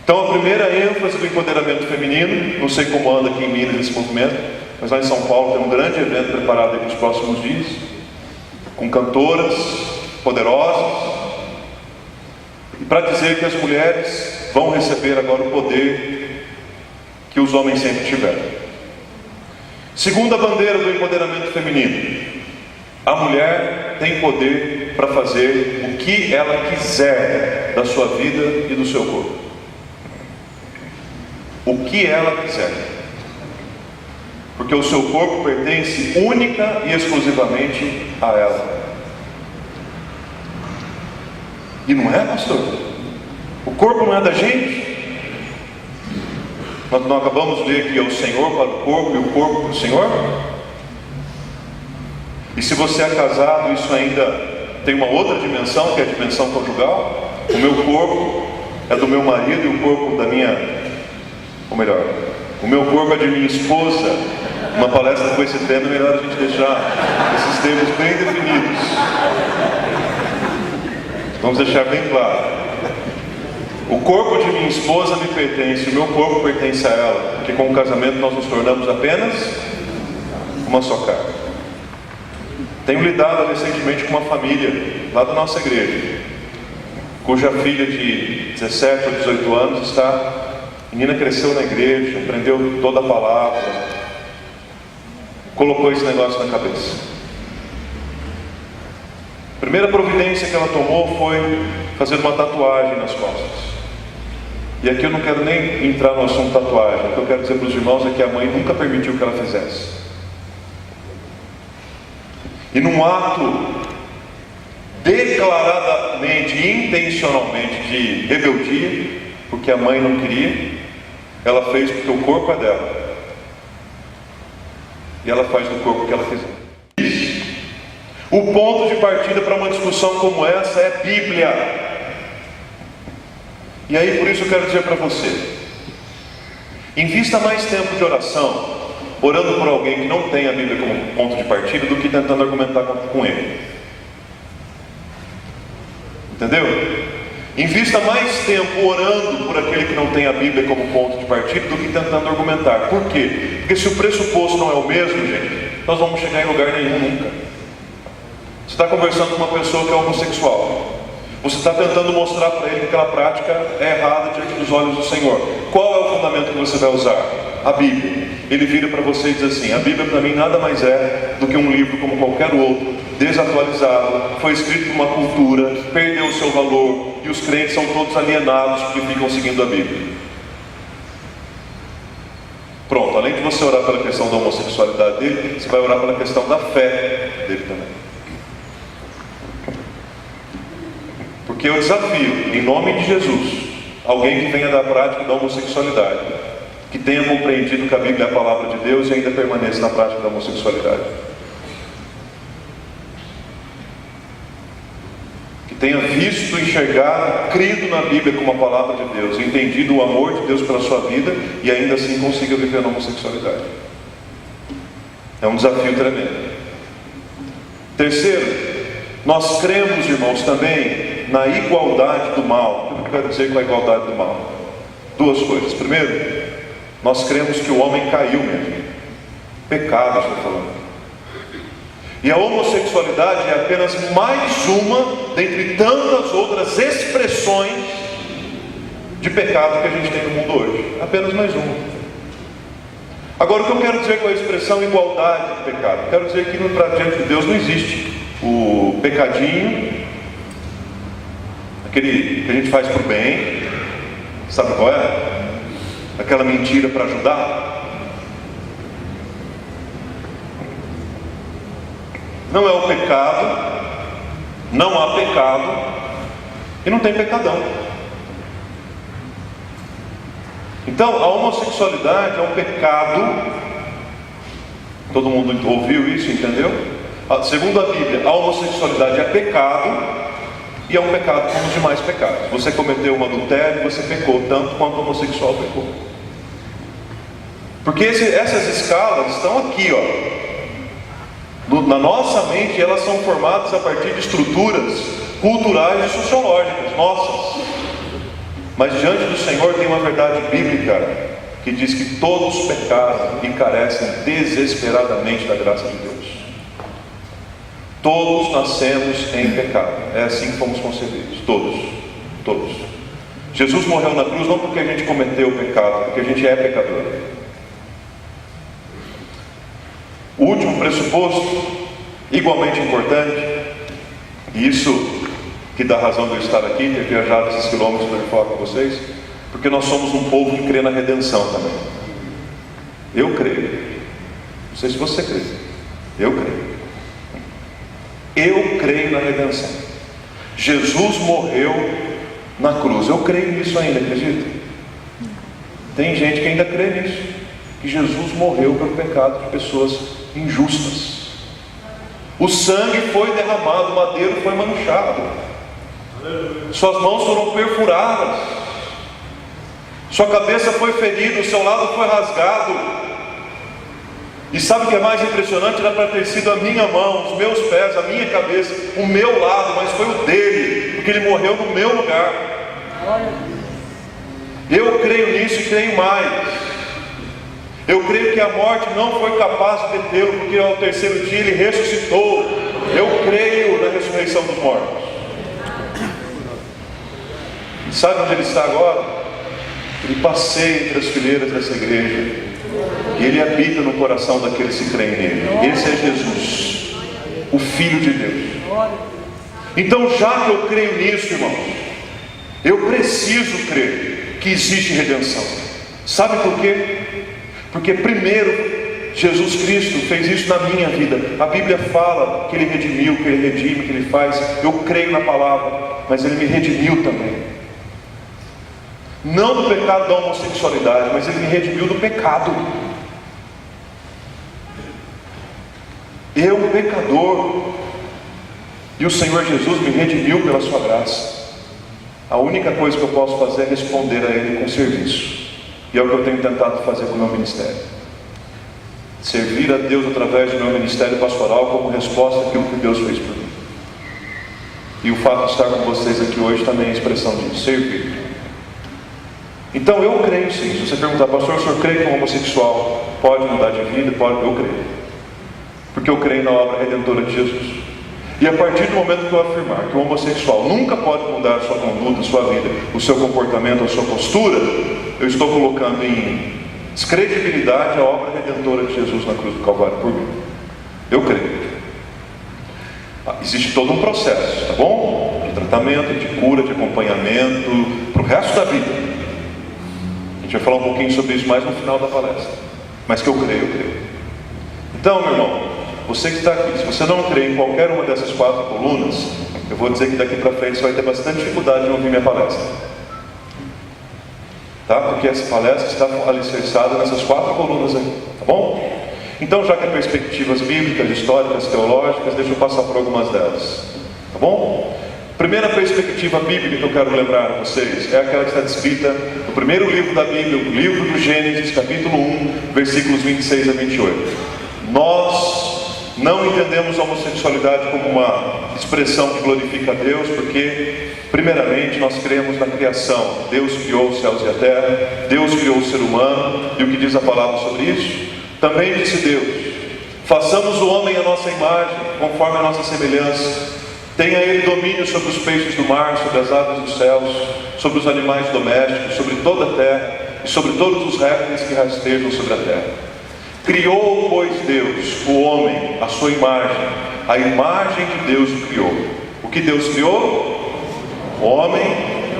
B: Então a primeira ênfase do empoderamento feminino, não sei como anda aqui em Minas esse movimento, mas lá em São Paulo tem um grande evento preparado aqui nos próximos dias, com cantoras poderosas, e para dizer que as mulheres vão receber agora o poder que os homens sempre tiveram. Segunda bandeira do empoderamento feminino: a mulher tem poder para fazer o que ela quiser da sua vida e do seu corpo. O que ela quiser. Porque o seu corpo pertence única e exclusivamente a ela. E não é, pastor? O corpo não é da gente? Nós acabamos de ler que é o Senhor para o corpo e o corpo para o Senhor. E se você é casado, isso ainda tem uma outra dimensão, que é a dimensão conjugal. O meu corpo é do meu marido e o corpo da minha, ou melhor, o meu corpo é de minha esposa. Uma palestra com esse tema, é melhor a gente deixar esses termos bem definidos. Vamos deixar bem claro. O corpo de minha esposa me pertence, o meu corpo pertence a ela, porque com o casamento nós nos tornamos apenas uma só carne. Tenho lidado recentemente com uma família lá da nossa igreja, cuja filha de 17 ou 18 anos a menina cresceu na igreja, aprendeu toda a palavra, colocou esse negócio na cabeça. A primeira providência que ela tomou foi fazer uma tatuagem nas costas. E aqui eu não quero nem entrar no assunto tatuagem. O que eu quero dizer para os irmãos é que a mãe nunca permitiu que ela fizesse. E num ato declaradamente e intencionalmente de rebeldia, porque a mãe não queria, ela fez porque o corpo é dela. E ela faz do corpo o que ela quiser. O ponto de partida para uma discussão como essa é Bíblia. E aí por isso eu quero dizer para você: invista mais tempo de oração orando por alguém que não tem a Bíblia como ponto de partida do que tentando argumentar com ele. Entendeu? Invista mais tempo orando por aquele que não tem a Bíblia como ponto de partida do que tentando argumentar. Por quê? Porque se o pressuposto não é o mesmo, gente, nós vamos chegar em lugar nenhum nunca. Você está conversando com uma pessoa que é homossexual. Você está tentando mostrar para ele que aquela prática é errada diante dos olhos do Senhor. Qual é o fundamento que você vai usar? A Bíblia. Ele vira para você e diz assim: a Bíblia para mim nada mais é do que um livro como qualquer outro, desatualizado, foi escrito por uma cultura, perdeu o seu valor, e os crentes são todos alienados porque ficam seguindo a Bíblia. Pronto, além de você orar pela questão da homossexualidade dele, você vai orar pela questão da fé dele também. Porque eu desafio, em nome de Jesus, alguém que venha da prática da homossexualidade, que tenha compreendido que a Bíblia é a palavra de Deus e ainda permaneça na prática da homossexualidade. Que tenha visto, enxergado, crido na Bíblia como a palavra de Deus, entendido o amor de Deus pela sua vida e ainda assim consiga viver na homossexualidade. É um desafio tremendo. Terceiro, nós cremos, irmãos, também na igualdade do mal. O que eu quero dizer com a igualdade do mal? Duas coisas. Primeiro, nós cremos que o homem caiu mesmo. Pecado, estou falando. E a homossexualidade é apenas mais uma dentre tantas outras expressões de pecado que a gente tem no mundo hoje. Apenas mais uma. Agora, o que eu quero dizer com a expressão igualdade de pecado? Eu quero dizer que diante de Deus não existe o pecadinho, que a gente faz por bem. Sabe qual é? Aquela mentira para ajudar. Não é o pecado, não há pecado e não tem pecadão. Então, a homossexualidade é um pecado. Todo mundo ouviu isso, entendeu? Segundo a Bíblia, a homossexualidade é pecado, e é um pecado como os demais pecados. Você cometeu um adultério, você pecou tanto quanto o homossexual pecou. Porque essas escalas estão aqui, ó. Na nossa mente, elas são formadas a partir de estruturas culturais e sociológicas nossas. Mas diante do Senhor tem uma verdade bíblica que diz que todos pecaram e carecem desesperadamente da graça de Deus. Todos nascemos em pecado. É assim que fomos concebidos. Todos. Jesus morreu na cruz não porque a gente cometeu o pecado, porque a gente é pecador. O último pressuposto, igualmente importante, e isso que dá razão de eu estar aqui, ter viajado esses quilômetros para falar com vocês, porque nós somos um povo que crê na redenção também. Eu creio. Não sei se você crê. Eu creio. Eu creio na redenção. Jesus morreu na cruz. Eu creio nisso ainda, acredita? Tem gente que ainda crê nisso, que Jesus morreu pelo pecado de pessoas injustas. O sangue foi derramado, o madeiro foi manchado, suas mãos foram perfuradas, sua cabeça foi ferida, o seu lado foi rasgado. E sabe o que é mais impressionante? Era para ter sido a minha mão, os meus pés, a minha cabeça, o meu lado, mas foi o dele, porque ele morreu no meu lugar. Eu creio nisso e creio mais. Eu creio que a morte não foi capaz de detê-lo, porque ao terceiro dia ele ressuscitou. Eu creio na ressurreição dos mortos. Sabe onde ele está agora? Ele passeia entre as fileiras dessa igreja. E ele habita no coração daqueles que creem nele. Esse é Jesus, o Filho de Deus. Então, já que eu creio nisso, irmãos, eu preciso crer que existe redenção. Sabe por quê? Porque primeiro, Jesus Cristo fez isso na minha vida. A Bíblia fala que Ele redimiu, que Ele redime, que Ele faz. Eu creio na palavra, mas Ele me redimiu também. Não do pecado da homossexualidade, mas Ele me redimiu do pecado. Eu, pecador, e o Senhor Jesus me redimiu pela sua graça. A única coisa que eu posso fazer é responder a Ele com serviço. E é o que eu tenho tentado fazer com o meu ministério. Servir a Deus através do meu ministério pastoral como resposta àquilo que Deus fez por mim. E o fato de estar com vocês aqui hoje também é expressão disso, servir. Então eu creio sim. Se você perguntar, pastor, o senhor crê que um homossexual pode mudar de vida? Pode, eu creio. Porque eu creio na obra redentora de Jesus. E a partir do momento que eu afirmar que o homossexual nunca pode mudar a sua conduta, a sua vida, o seu comportamento, a sua postura, eu estou colocando em descredibilidade a obra redentora de Jesus na cruz do Calvário por mim. Eu creio. Existe todo um processo, tá bom? De tratamento, de cura, de acompanhamento, para o resto da vida. A gente vai falar um pouquinho sobre isso mais no final da palestra. Mas que eu creio. Então, meu irmão, você que está aqui, se você não crê em qualquer uma dessas 4 colunas, eu vou dizer que daqui para frente você vai ter bastante dificuldade de ouvir minha palestra. Tá? Porque essa palestra está alicerçada nessas 4 colunas aí, tá bom? Então, já que há perspectivas bíblicas, históricas, teológicas, deixa eu passar por algumas delas, tá bom? Primeira perspectiva bíblica que eu quero lembrar a vocês é aquela que está descrita no primeiro livro da Bíblia, o livro do Gênesis, capítulo 1, versículos 26 a 28. Nós não entendemos a homossexualidade como uma expressão que glorifica a Deus, porque, primeiramente, nós cremos na criação. Deus criou os céus e a terra, Deus criou o ser humano, e o que diz a palavra sobre isso? Também disse Deus: façamos o homem à nossa imagem, conforme a nossa semelhança. Tenha ele domínio sobre os peixes do mar, sobre as aves dos céus, sobre os animais domésticos, sobre toda a terra, e sobre todos os répteis que rastejam sobre a terra. Criou, pois, Deus, o homem, à imagem de Deus o criou. O que Deus criou? homem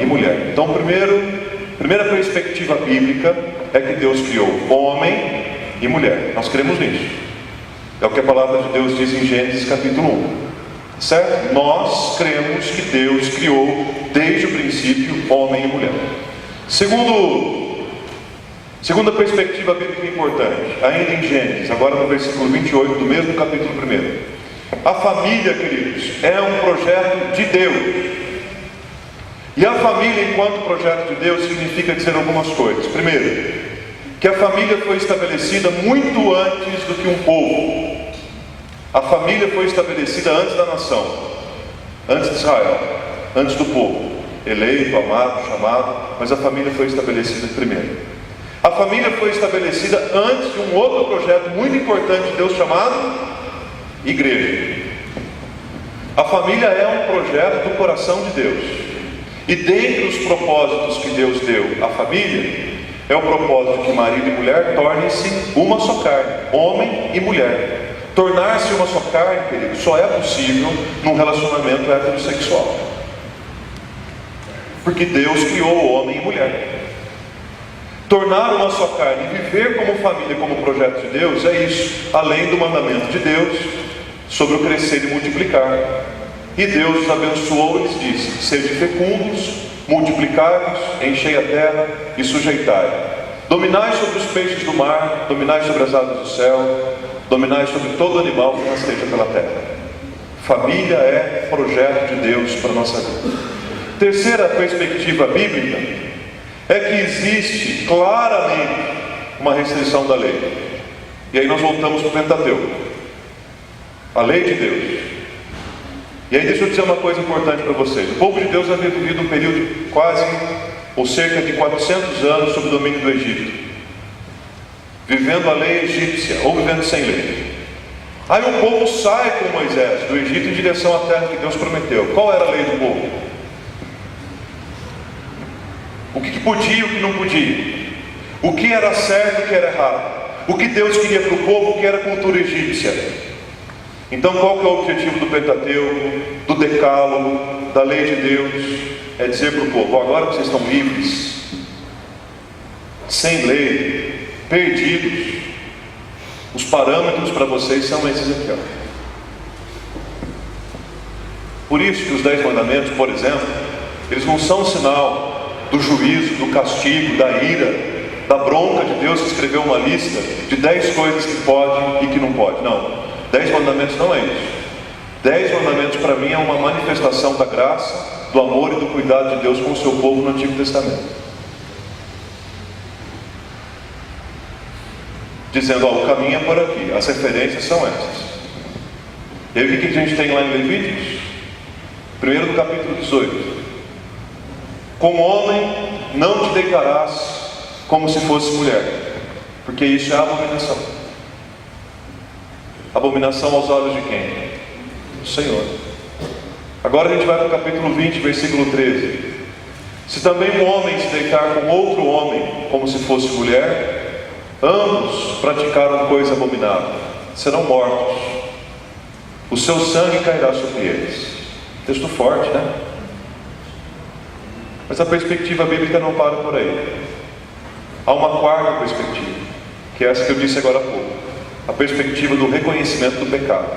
B: e mulher. Então, primeira perspectiva bíblica é que Deus criou homem e mulher. Nós cremos nisso. É o que a palavra de Deus diz em Gênesis capítulo 1. Certo? Nós cremos que Deus criou desde o princípio homem e mulher. Segunda perspectiva bíblica importante, ainda em Gênesis, agora no versículo 28 do mesmo capítulo 1. A família, queridos, é um projeto de Deus. E a família, enquanto projeto de Deus, significa dizer algumas coisas. Primeiro, que a família foi estabelecida muito antes do que um povo. A família foi estabelecida antes da nação, antes de Israel, antes do povo, eleito, amado, chamado, mas a família foi estabelecida primeiro. A família foi estabelecida antes de um outro projeto muito importante de Deus chamado igreja. A família é um projeto do coração de Deus. E dentre os propósitos que Deus deu à família, é o propósito que marido e mulher tornem-se uma só carne, homem e mulher. Tornar-se uma só carne, querido, só é possível num relacionamento heterossexual. Porque Deus criou o homem e mulher. Tornar uma só carne e viver como família, como projeto de Deus, é isso, além do mandamento de Deus sobre o crescer e multiplicar. E Deus os abençoou e lhes disse: sede fecundos, multiplicai-vos, enchei a terra e sujeitai. Dominai sobre os peixes do mar, dominai sobre as aves do céu, dominai sobre todo animal que rasteja pela terra. Família é projeto de Deus para a nossa vida. Terceira perspectiva bíblica é que existe claramente uma restrição da lei. E aí nós voltamos para o Pentateuco, a lei de Deus. E aí deixa eu dizer uma coisa importante para vocês. O povo de Deus havia vivido um período de quase, ou cerca de 400 anos sob o domínio do Egito, vivendo a lei egípcia, ou vivendo sem lei. Aí o povo sai com Moisés do Egito em direção à terra que Deus prometeu. Qual era a lei do povo? O que podia e o que não podia? O que era certo e o que era errado? O que Deus queria para o povo, o que era cultura egípcia? Então qual que é o objetivo do Pentateuco, do Decálogo, da lei de Deus? É dizer para o povo: agora vocês estão livres, sem lei, perdidos. Os parâmetros para vocês são esses aqui, ó. Por isso que os 10 mandamentos, por exemplo, eles não são sinal do juízo, do castigo, da ira, da bronca de Deus que escreveu uma lista de 10 coisas que pode e que não pode. Não, 10 mandamentos não é isso. 10 mandamentos para mim é uma manifestação da graça, do amor e do cuidado de Deus com o seu povo no Antigo Testamento. Dizendo: ó, o caminho é por aqui, as referências são essas. E aí o que a gente tem lá em Levíticos? Primeiro do capítulo 18: com homem não te deitarás como se fosse mulher, porque isso é abominação. Abominação aos olhos de quem? Do Senhor. Agora a gente vai para o capítulo 20, versículo 13: se também um homem se deitar com outro homem como se fosse mulher, ambos praticaram coisa abominável, serão mortos, o seu sangue cairá sobre eles. Texto forte, né? Mas a perspectiva bíblica não para por aí. Há uma quarta perspectiva, que é essa que eu disse agora há pouco, a perspectiva do reconhecimento do pecado.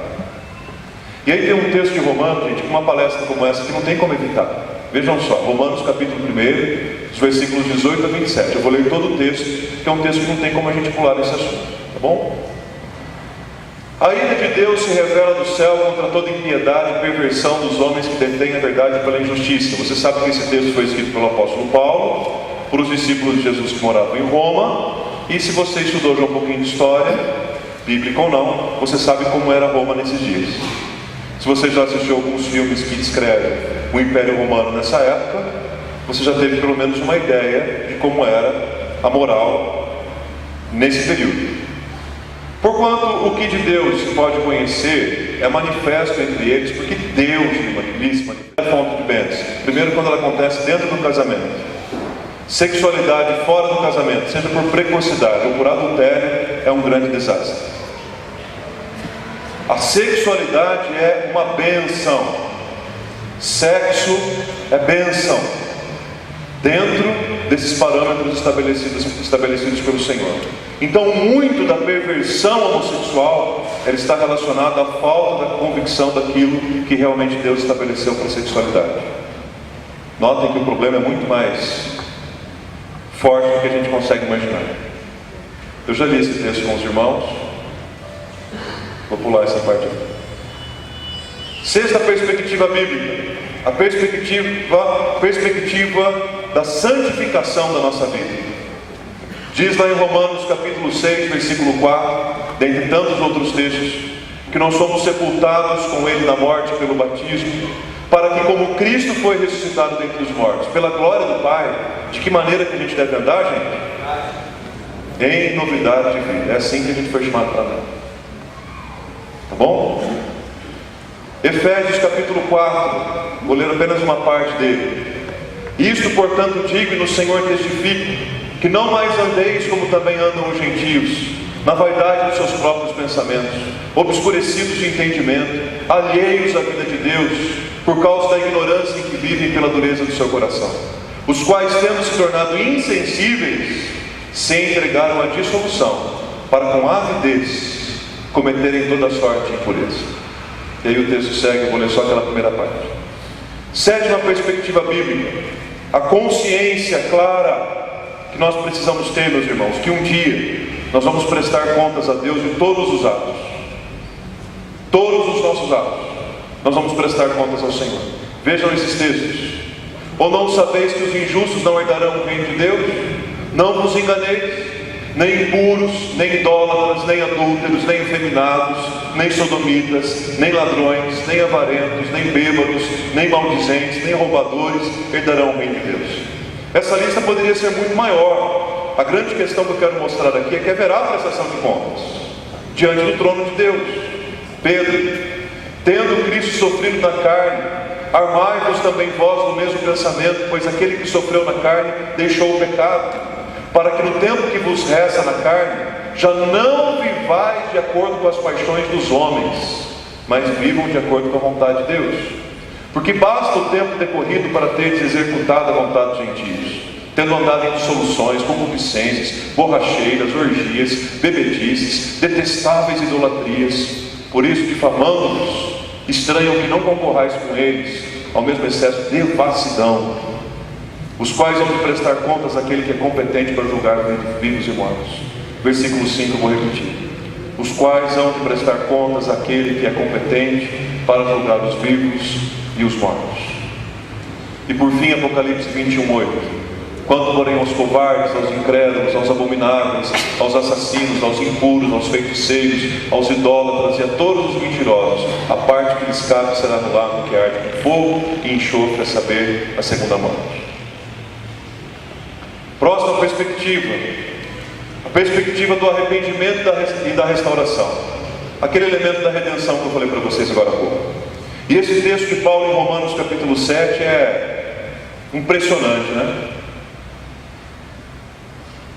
B: E aí tem um texto de Romanos, gente, com uma palestra como essa que não tem como evitar. Vejam só, Romanos capítulo 1, os versículos 18 a 27. Eu vou ler todo o texto, que é um texto que não tem como a gente pular esse assunto, tá bom? A ira de Deus se revela do céu contra toda impiedade e perversão dos homens que detêm a verdade pela injustiça. Você sabe que esse texto foi escrito pelo apóstolo Paulo, para os discípulos de Jesus que moravam em Roma. E se você estudou já um pouquinho de história, bíblica ou não, você sabe como era Roma nesses dias. Se você já assistiu alguns filmes que descrevem o Império Romano nessa época, você já teve pelo menos uma ideia de como era a moral nesse período. Porquanto o que de Deus se pode conhecer é manifesto entre eles, porque Deus lhes manifesta. É fonte de bênção. Primeiro, quando ela acontece dentro do casamento. Sexualidade fora do casamento, seja por precocidade ou por adultério, é um grande desastre. A sexualidade é uma bênção. Sexo é bênção, dentro desses parâmetros estabelecidos pelo Senhor. Então, muito da perversão homossexual, ela está relacionada à falta da convicção daquilo que realmente Deus estabeleceu para a sexualidade. Notem que o problema é muito mais forte do que a gente consegue imaginar. Eu já li esse texto com os irmãos. Vou pular essa parte aqui. Sexta perspectiva bíblica, a perspectiva da santificação da nossa vida. Diz lá em Romanos capítulo 6, versículo 4, dentre tantos outros textos, que nós somos sepultados com Ele na morte pelo batismo, para que, como Cristo foi ressuscitado dentre os mortos, pela glória do Pai, de que maneira que a gente deve andar, gente? Em novidade de vida. É assim que a gente foi chamado para andar. Tá bom? Efésios capítulo 4, vou ler apenas uma parte dele. Isto, portanto, digo e no Senhor testifico, que não mais andeis como também andam os gentios, na vaidade dos seus próprios pensamentos, obscurecidos de entendimento, alheios à vida de Deus, por causa da ignorância em que vivem pela dureza do seu coração, os quais, tendo se tornado insensíveis, se entregaram à dissolução, para com avidez cometerem toda sorte de impureza. E aí o texto segue, eu vou ler só aquela primeira parte. Sétima perspectiva bíblica, a consciência clara que nós precisamos ter, meus irmãos, que um dia nós vamos prestar contas a Deus de todos os atos. Todos os nossos atos, nós vamos prestar contas ao Senhor. Vejam esses textos. Ou não sabeis que os injustos não herdarão o reino de Deus? Não vos enganeis, nem impuros, nem idólatras, nem adúlteros, nem efeminados, nem sodomitas, nem ladrões, nem avarentos, nem bêbados, nem maldizentes, nem roubadores herdarão o reino de Deus. Essa lista poderia ser muito maior. A grande questão que eu quero mostrar aqui é que haverá prestação de contas diante do trono de Deus. Pedro, tendo Cristo sofrido na carne, armai-vos também vós no mesmo pensamento, pois aquele que sofreu na carne deixou o pecado, para que no tempo que vos resta na carne, já não vivais de acordo com as paixões dos homens, mas vivam de acordo com a vontade de Deus. Porque basta o tempo decorrido para teres executado a vontade dos gentios, tendo andado em dissoluções, concupiscências, borracheiras, orgias, bebedices, detestáveis idolatrias. Por isso, difamando-vos, estranham que não concorrais com eles ao mesmo excesso de devassidão, os quais vão prestar contas àquele que é competente para julgar vivos e mortos. Versículo 5, eu vou repetir. Os quais vão prestar contas àquele que é competente para julgar os vivos e os mortos. E por fim, Apocalipse 21:8. Quanto, porém, aos covardes, aos incrédulos, aos abomináveis, aos assassinos, aos impuros, aos feiticeiros, aos idólatras e a todos os mentirosos, a parte que lhes cabe será anulada no que arde com fogo e enxofre, a saber, a segunda morte. Próxima perspectiva, a perspectiva do arrependimento e da restauração, aquele elemento da redenção que eu falei para vocês agora há pouco. E esse texto de Paulo em Romanos capítulo 7 é impressionante, né?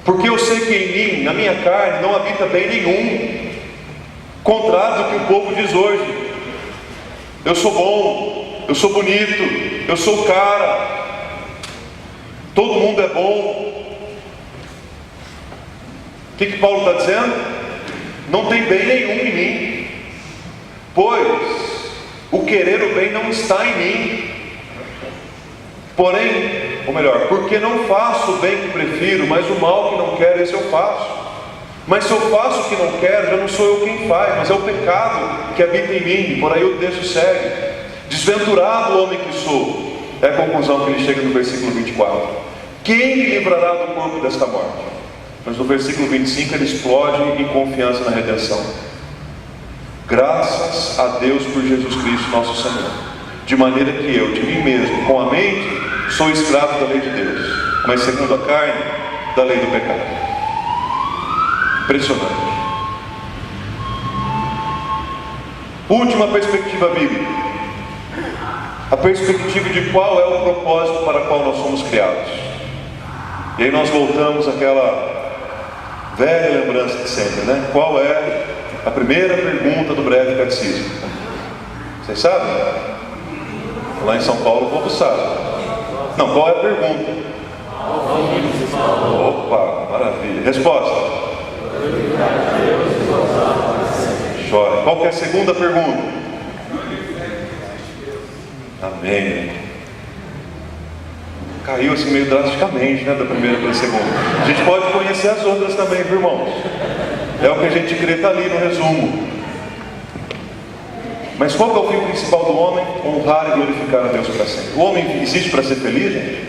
B: Porque eu sei que em mim, na minha carne, não habita bem nenhum, contrário do que o povo diz hoje. Eu sou bom, eu sou bonito, eu sou o cara, todo mundo é bom. O que Paulo está dizendo? Não tem bem nenhum em mim, pois o querer o bem não está em mim. Porém, ou melhor, porque não faço o bem que prefiro, mas o mal que não quero, esse eu faço. Mas se eu faço o que não quero, já não sou eu quem faz, mas é o pecado que habita em mim. Por aí o texto segue. Desventurado o homem que sou, é a conclusão que ele chega no versículo 24. Quem me livrará do corpo desta morte? Mas no versículo 25 ele explode em confiança na redenção. Graças a Deus por Jesus Cristo nosso Senhor, de maneira que eu, de mim mesmo, com a mente, sou escravo da lei de Deus, mas segundo a carne, da lei do pecado. Impressionante. Última perspectiva bíblica, a perspectiva de qual é o propósito para o qual nós somos criados. E aí nós voltamos àquela velha lembrança de sempre, né? Qual é a primeira pergunta do breve catecismo? Vocês sabem? Lá em São Paulo o povo sabe. Não, qual é a pergunta? Opa, maravilha. Resposta? Chora. Qual que é a segunda pergunta? Amém. Caiu assim meio drasticamente, né, da primeira para a segunda. A gente pode conhecer as outras também, viu, irmãos? É o que a gente crê, está ali no resumo. Mas qual que é o fim principal do homem? Honrar e glorificar a Deus para sempre. O homem existe para ser feliz, gente?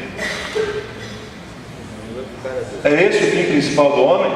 B: É esse o fim principal do homem?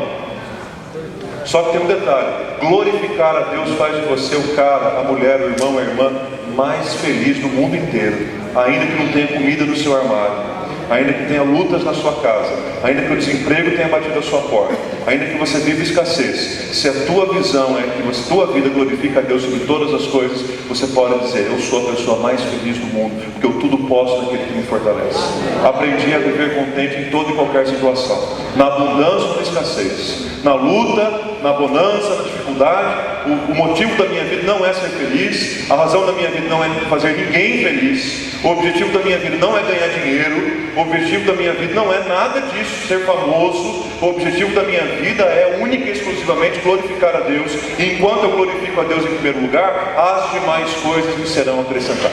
B: Só que tem um detalhe: glorificar a Deus faz de você o cara, a mulher, o irmão, a irmã mais feliz do mundo inteiro, ainda que não tenha comida no seu armário, ainda que tenha lutas na sua casa, ainda que o desemprego tenha batido a sua porta, ainda que você viva escassez. Se a tua visão é que a tua vida glorifica a Deus sobre todas as coisas, você pode dizer: eu sou a pessoa mais feliz do mundo, porque eu tudo posso naquele que me fortalece. Aprendi a viver contente em toda e qualquer situação, na abundância ou na escassez, na luta, na bonança, na dificuldade. O motivo da minha vida não é ser feliz, a razão da minha vida não é fazer ninguém feliz, o objetivo da minha vida não é ganhar dinheiro, o objetivo da minha vida não é nada disso, ser famoso. O objetivo da minha vida é única e exclusivamente glorificar a Deus, e enquanto eu glorifico a Deus em primeiro lugar, as demais coisas me serão acrescentadas.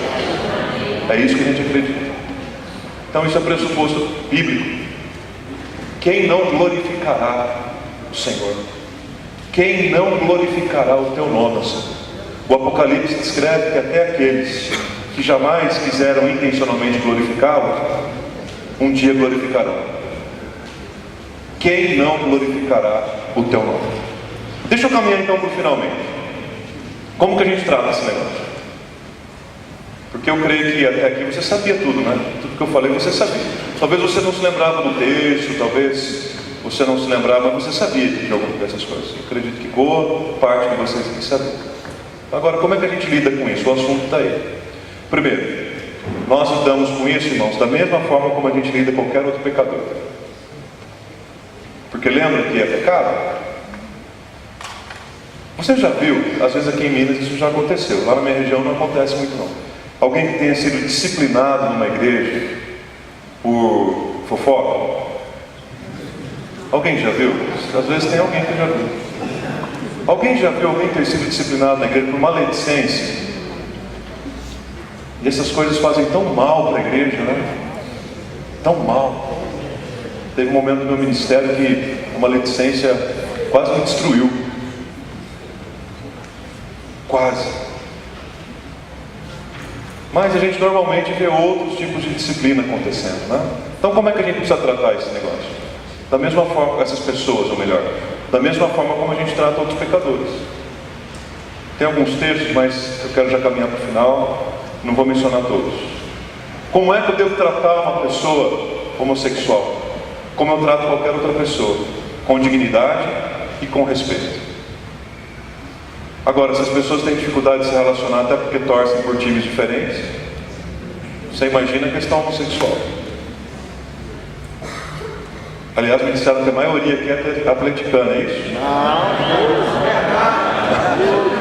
B: É isso que a gente acredita. Então isso é pressuposto bíblico. Quem não glorificará o Senhor? Quem não glorificará o teu nome, Senhor? O Apocalipse descreve que até aqueles que jamais quiseram intencionalmente glorificá-lo, um dia glorificarão. Quem não glorificará o teu nome? Deixa eu caminhar então para o finalmente. Como que a gente trata esse negócio? Porque eu creio que até aqui você sabia tudo, né? Tudo que eu falei você sabia. Talvez você não se lembrava do texto, talvez você não se lembrava, mas você sabia de alguma dessas coisas. Eu acredito que boa parte de vocês aqui sabia. Agora, como é que a gente lida com isso? O assunto está aí. Primeiro, nós lidamos com isso, irmãos, da mesma forma como a gente lida com qualquer outro pecador. Porque lembra que é pecado? Você já viu, às vezes aqui em Minas isso já aconteceu, lá na minha região não acontece muito não. Alguém que tenha sido disciplinado numa igreja por fofoca? Alguém já viu? Às vezes tem alguém que já viu. Alguém já viu alguém ter sido disciplinado na igreja por maledicência? E essas coisas fazem tão mal para a igreja, né? Tão mal. Teve um momento no meu ministério que a maledicência quase me destruiu. Quase. Mas a gente normalmente vê outros tipos de disciplina acontecendo, né? Então como é que a gente precisa tratar esse negócio? Da mesma forma com essas pessoas, ou melhor, da mesma forma como a gente trata outros pecadores. Tem alguns textos, mas eu quero já caminhar para o final, não vou mencionar todos. Como é que eu devo tratar uma pessoa homossexual? Como eu trato qualquer outra pessoa, com dignidade e com respeito. Agora, se as pessoas têm dificuldade de se relacionar até porque torcem por times diferentes, você imagina a questão homossexual. Aliás, me disseram que a maioria aqui é atleticana, é isso? Não.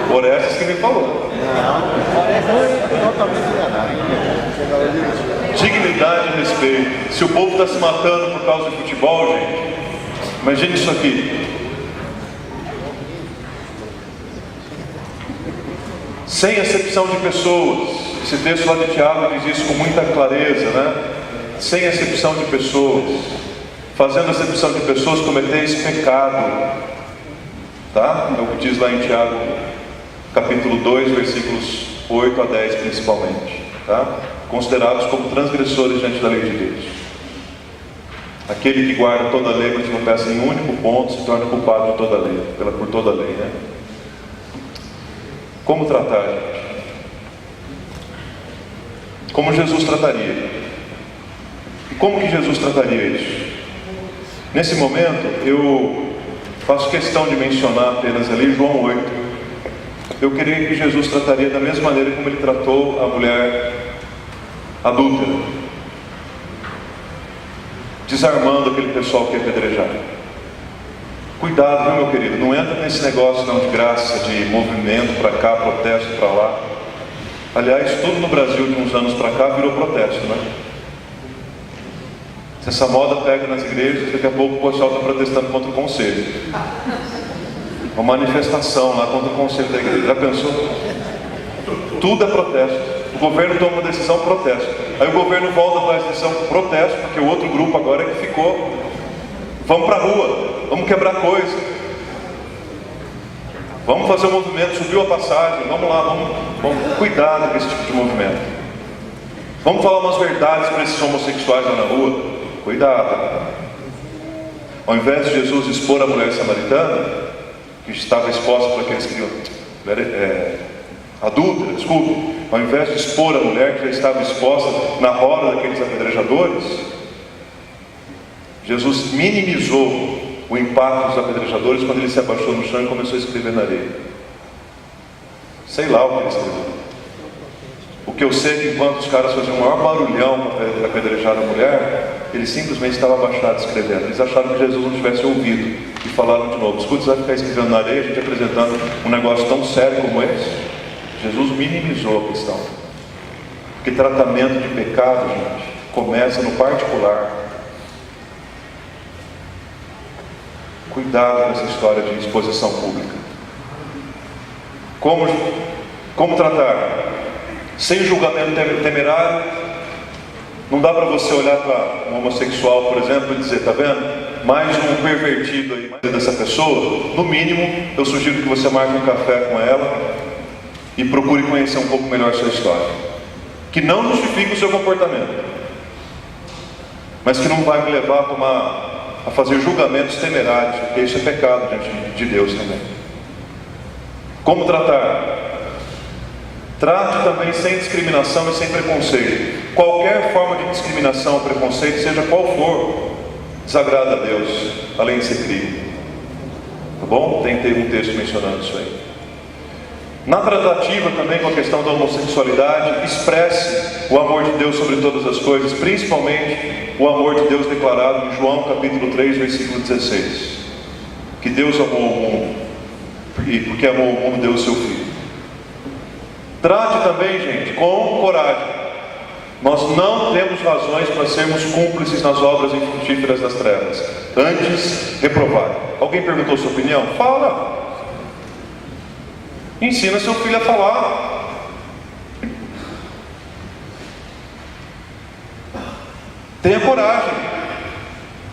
B: Por essas que me falou. Não. Totalmente enganado. Dignidade e respeito. Se o povo está se matando por causa de futebol, gente, imagine isso aqui. Sem acepção de pessoas. Esse texto lá de Tiago diz isso com muita clareza, né? Sem acepção de pessoas. Fazendo acepção de pessoas, cometeis pecado. Tá? É o que diz lá em Tiago, capítulo 2, versículos 8 a 10 principalmente. Tá? Considerados como transgressores diante da lei de Deus. Aquele que guarda toda a lei, mas não peça em um único ponto, se torna culpado de toda a lei, por toda a lei, né? Como tratar, gente? Como Jesus trataria? E como que Jesus trataria isso? Nesse momento, eu faço questão de mencionar apenas ali João 8. Eu creio que Jesus trataria da mesma maneira como ele tratou a mulher adúltera, desarmando aquele pessoal que ia apedrejar. Cuidado, viu, meu querido? Não entra nesse negócio não de graça, de movimento para cá, protesto para lá. Aliás, tudo no Brasil de uns anos para cá virou protesto, né? Se essa moda pega nas igrejas, daqui a pouco o pessoal está protestando contra o conselho. Uma manifestação lá contra o conselho da igreja. Já pensou? Tudo é protesto. O governo toma uma decisão, protesto. Aí o governo volta para a decisão, protesto, porque o outro grupo agora é que ficou. Vamos para a rua, vamos quebrar coisa. Vamos fazer um movimento, subiu a passagem, vamos lá, vamos cuidar desse tipo de movimento. Vamos falar umas verdades para esses homossexuais lá na rua. Cuidado. Ao invés de Jesus expor a mulher samaritana, que estava exposta para aqueles que adúltera, desculpe, ao invés de expor a mulher que já estava exposta na roda daqueles apedrejadores, Jesus minimizou o impacto dos apedrejadores quando ele se abaixou no chão e começou a escrever na areia. Sei lá o que ele escreveu. O que eu sei é que enquanto os caras faziam o maior barulhão para apedrejar a mulher, ele simplesmente estava abaixado escrevendo. Eles acharam que Jesus não tivesse ouvido e falaram de novo: escuta, você vai ficar escrevendo na areia, a gente apresentando um negócio tão sério como esse? Jesus minimizou a questão. Porque tratamento de pecado, gente, começa no particular. Cuidado com essa história de exposição pública. Como tratar? Sem julgamento temerário. Não dá para você olhar para um homossexual, por exemplo, e dizer: está vendo? Mais um pervertido aí dessa pessoa. No mínimo, eu sugiro que você marque um café com ela e procure conhecer um pouco melhor a sua história. Que não justifique o seu comportamento, mas que não vai me levar a fazer julgamentos temerários, porque isso é pecado diante de Deus também. Como tratar? Trate também sem discriminação e sem preconceito. Qualquer forma de discriminação ou preconceito, seja qual for, desagrada a Deus, além de ser crime. Tá bom? Tem um texto mencionando isso aí. Na tratativa também com a questão da homossexualidade, expresse o amor de Deus sobre todas as coisas, principalmente o amor de Deus declarado em João capítulo 3, versículo 16. Que Deus amou o mundo, e porque amou o mundo, deu o seu Filho. Trate também, gente, com coragem. Nós não temos razões para sermos cúmplices nas obras infrutíferas das trevas. Antes, reprovar. Alguém perguntou sua opinião? Fala! Ensina seu filho a falar. Tenha coragem.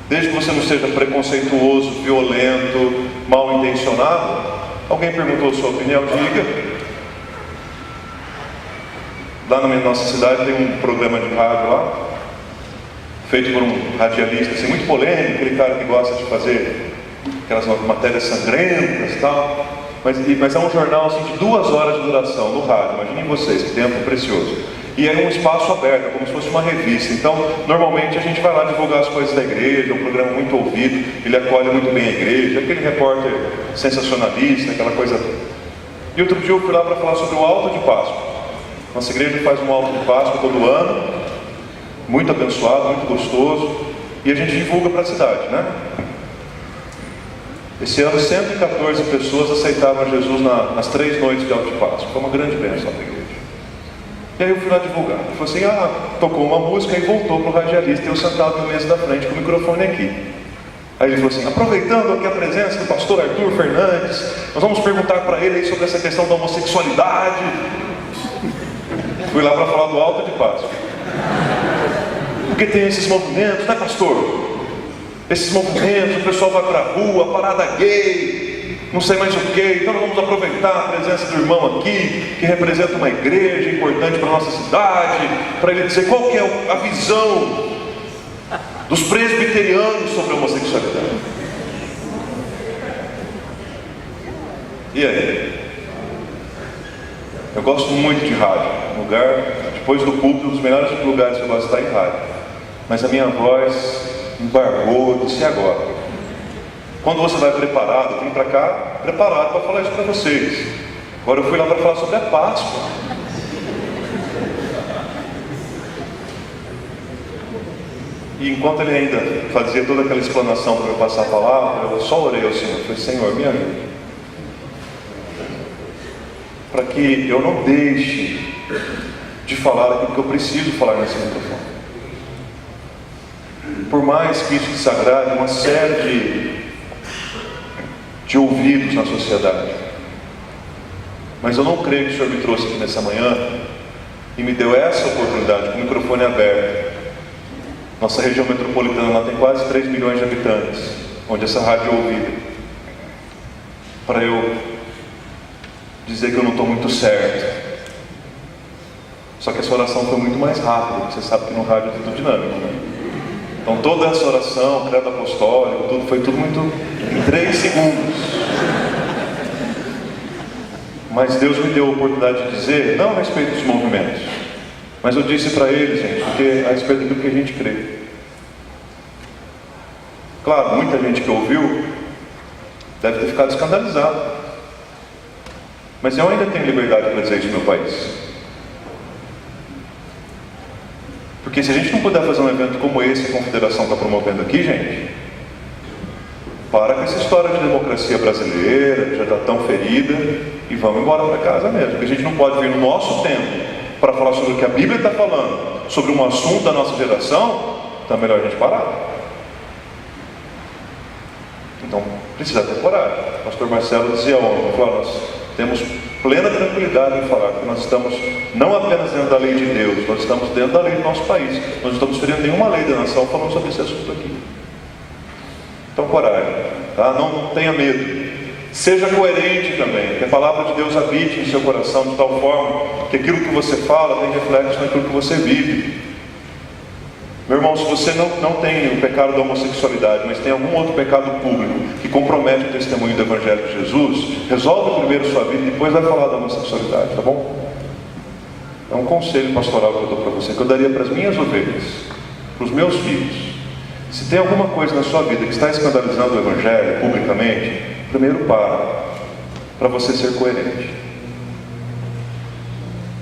B: Desde que você não seja preconceituoso, violento, mal intencionado. Alguém perguntou sua opinião? Diga. Lá na nossa cidade tem um programa de rádio lá, feito por um radialista assim, muito polêmico, aquele cara que gosta de fazer aquelas matérias sangrentas e tal. Mas é um jornal assim, de 2 horas de duração no rádio. Imaginem vocês, que tempo precioso. E é um espaço aberto, como se fosse uma revista. Então, normalmente a gente vai lá divulgar as coisas da igreja, um programa muito ouvido, ele acolhe muito bem a igreja, aquele repórter sensacionalista, aquela coisa. E outro dia eu fui lá para falar sobre o Alto de Páscoa. Nossa igreja faz um Alto de Páscoa todo ano, muito abençoado, muito gostoso, e a gente divulga para a cidade, né? Esse ano 114 pessoas aceitaram Jesus nas 3 noites de Alto de Páscoa. Foi uma grande bênção para a igreja. E aí eu fui lá divulgar. Ele falou assim: tocou uma música e voltou para o radialista, e eu sentado na mesa da frente com o microfone aqui. Aí ele falou assim: aproveitando aqui a presença do pastor Arthur Fernandes, nós vamos perguntar para ele aí sobre essa questão da homossexualidade. Fui lá para falar do Alto de Páscoa. Porque tem esses movimentos, né, pastor? Esses movimentos, o pessoal vai para a rua, parada gay, não sei mais o que. Então nós vamos aproveitar a presença do irmão aqui, que representa uma igreja importante para a nossa cidade, para ele dizer qual que é a visão dos presbiterianos sobre a homossexualidade. E aí? Eu gosto muito de rádio. Depois do púlpito, um dos melhores lugares que eu gosto de estar em rádio. Mas a minha voz embargou, disse: e agora? Quando você vai preparado, eu vim para cá preparado para falar isso para vocês. Agora eu fui lá para falar sobre a Páscoa. E enquanto ele ainda fazia toda aquela explanação para eu passar a palavra, eu só orei ao Senhor. Falei: Senhor, me ajude, para que eu não deixe de falar aquilo que eu preciso falar nesse microfone. Por mais que isso desagrade uma série de ouvidos na sociedade, mas eu não creio que o Senhor me trouxe aqui nessa manhã e me deu essa oportunidade, com o microfone aberto. Nossa região metropolitana lá tem quase 3 milhões de habitantes, onde essa rádio é ouvida, para eu dizer que eu não estou muito certo. Só que essa oração foi muito mais rápida, porque você sabe que no rádio é tudo dinâmico, né? Então toda essa oração, credo apostólico, foi tudo muito em 3 segundos. Mas Deus me deu a oportunidade de dizer, não a respeito dos movimentos, mas eu disse para eles, gente, porque a respeito do que a gente crê. Claro, muita gente que ouviu deve ter ficado escandalizada, mas eu ainda tenho liberdade para dizer isso no meu país. Porque se a gente não puder fazer um evento como esse que a Confederação está promovendo aqui, gente, para com essa história de democracia brasileira, que já está tão ferida, e vamos embora para casa mesmo. Porque a gente não pode vir no nosso tempo para falar sobre o que a Bíblia está falando, sobre um assunto da nossa geração, então é melhor a gente parar. Então, precisa ter coragem. O pastor Marcelo dizia ontem, nós temos plena tranquilidade em falar que nós estamos não apenas dentro da lei de Deus, nós estamos dentro da lei do nosso país. Nós não estamos ferindo nenhuma lei da nação falando sobre esse assunto aqui. Então, coragem, tá? Não tenha medo. Seja coerente também, que a palavra de Deus habite em seu coração de tal forma que aquilo que você fala tem reflexo naquilo que você vive. Meu irmão, se você não tem o pecado da homossexualidade, mas tem algum outro pecado público que compromete o testemunho do Evangelho de Jesus, resolve primeiro sua vida e depois vai falar da homossexualidade, tá bom? É um conselho pastoral que eu dou para você, que eu daria para as minhas ovelhas, para os meus filhos. Se tem alguma coisa na sua vida que está escandalizando o Evangelho publicamente, primeiro para você ser coerente.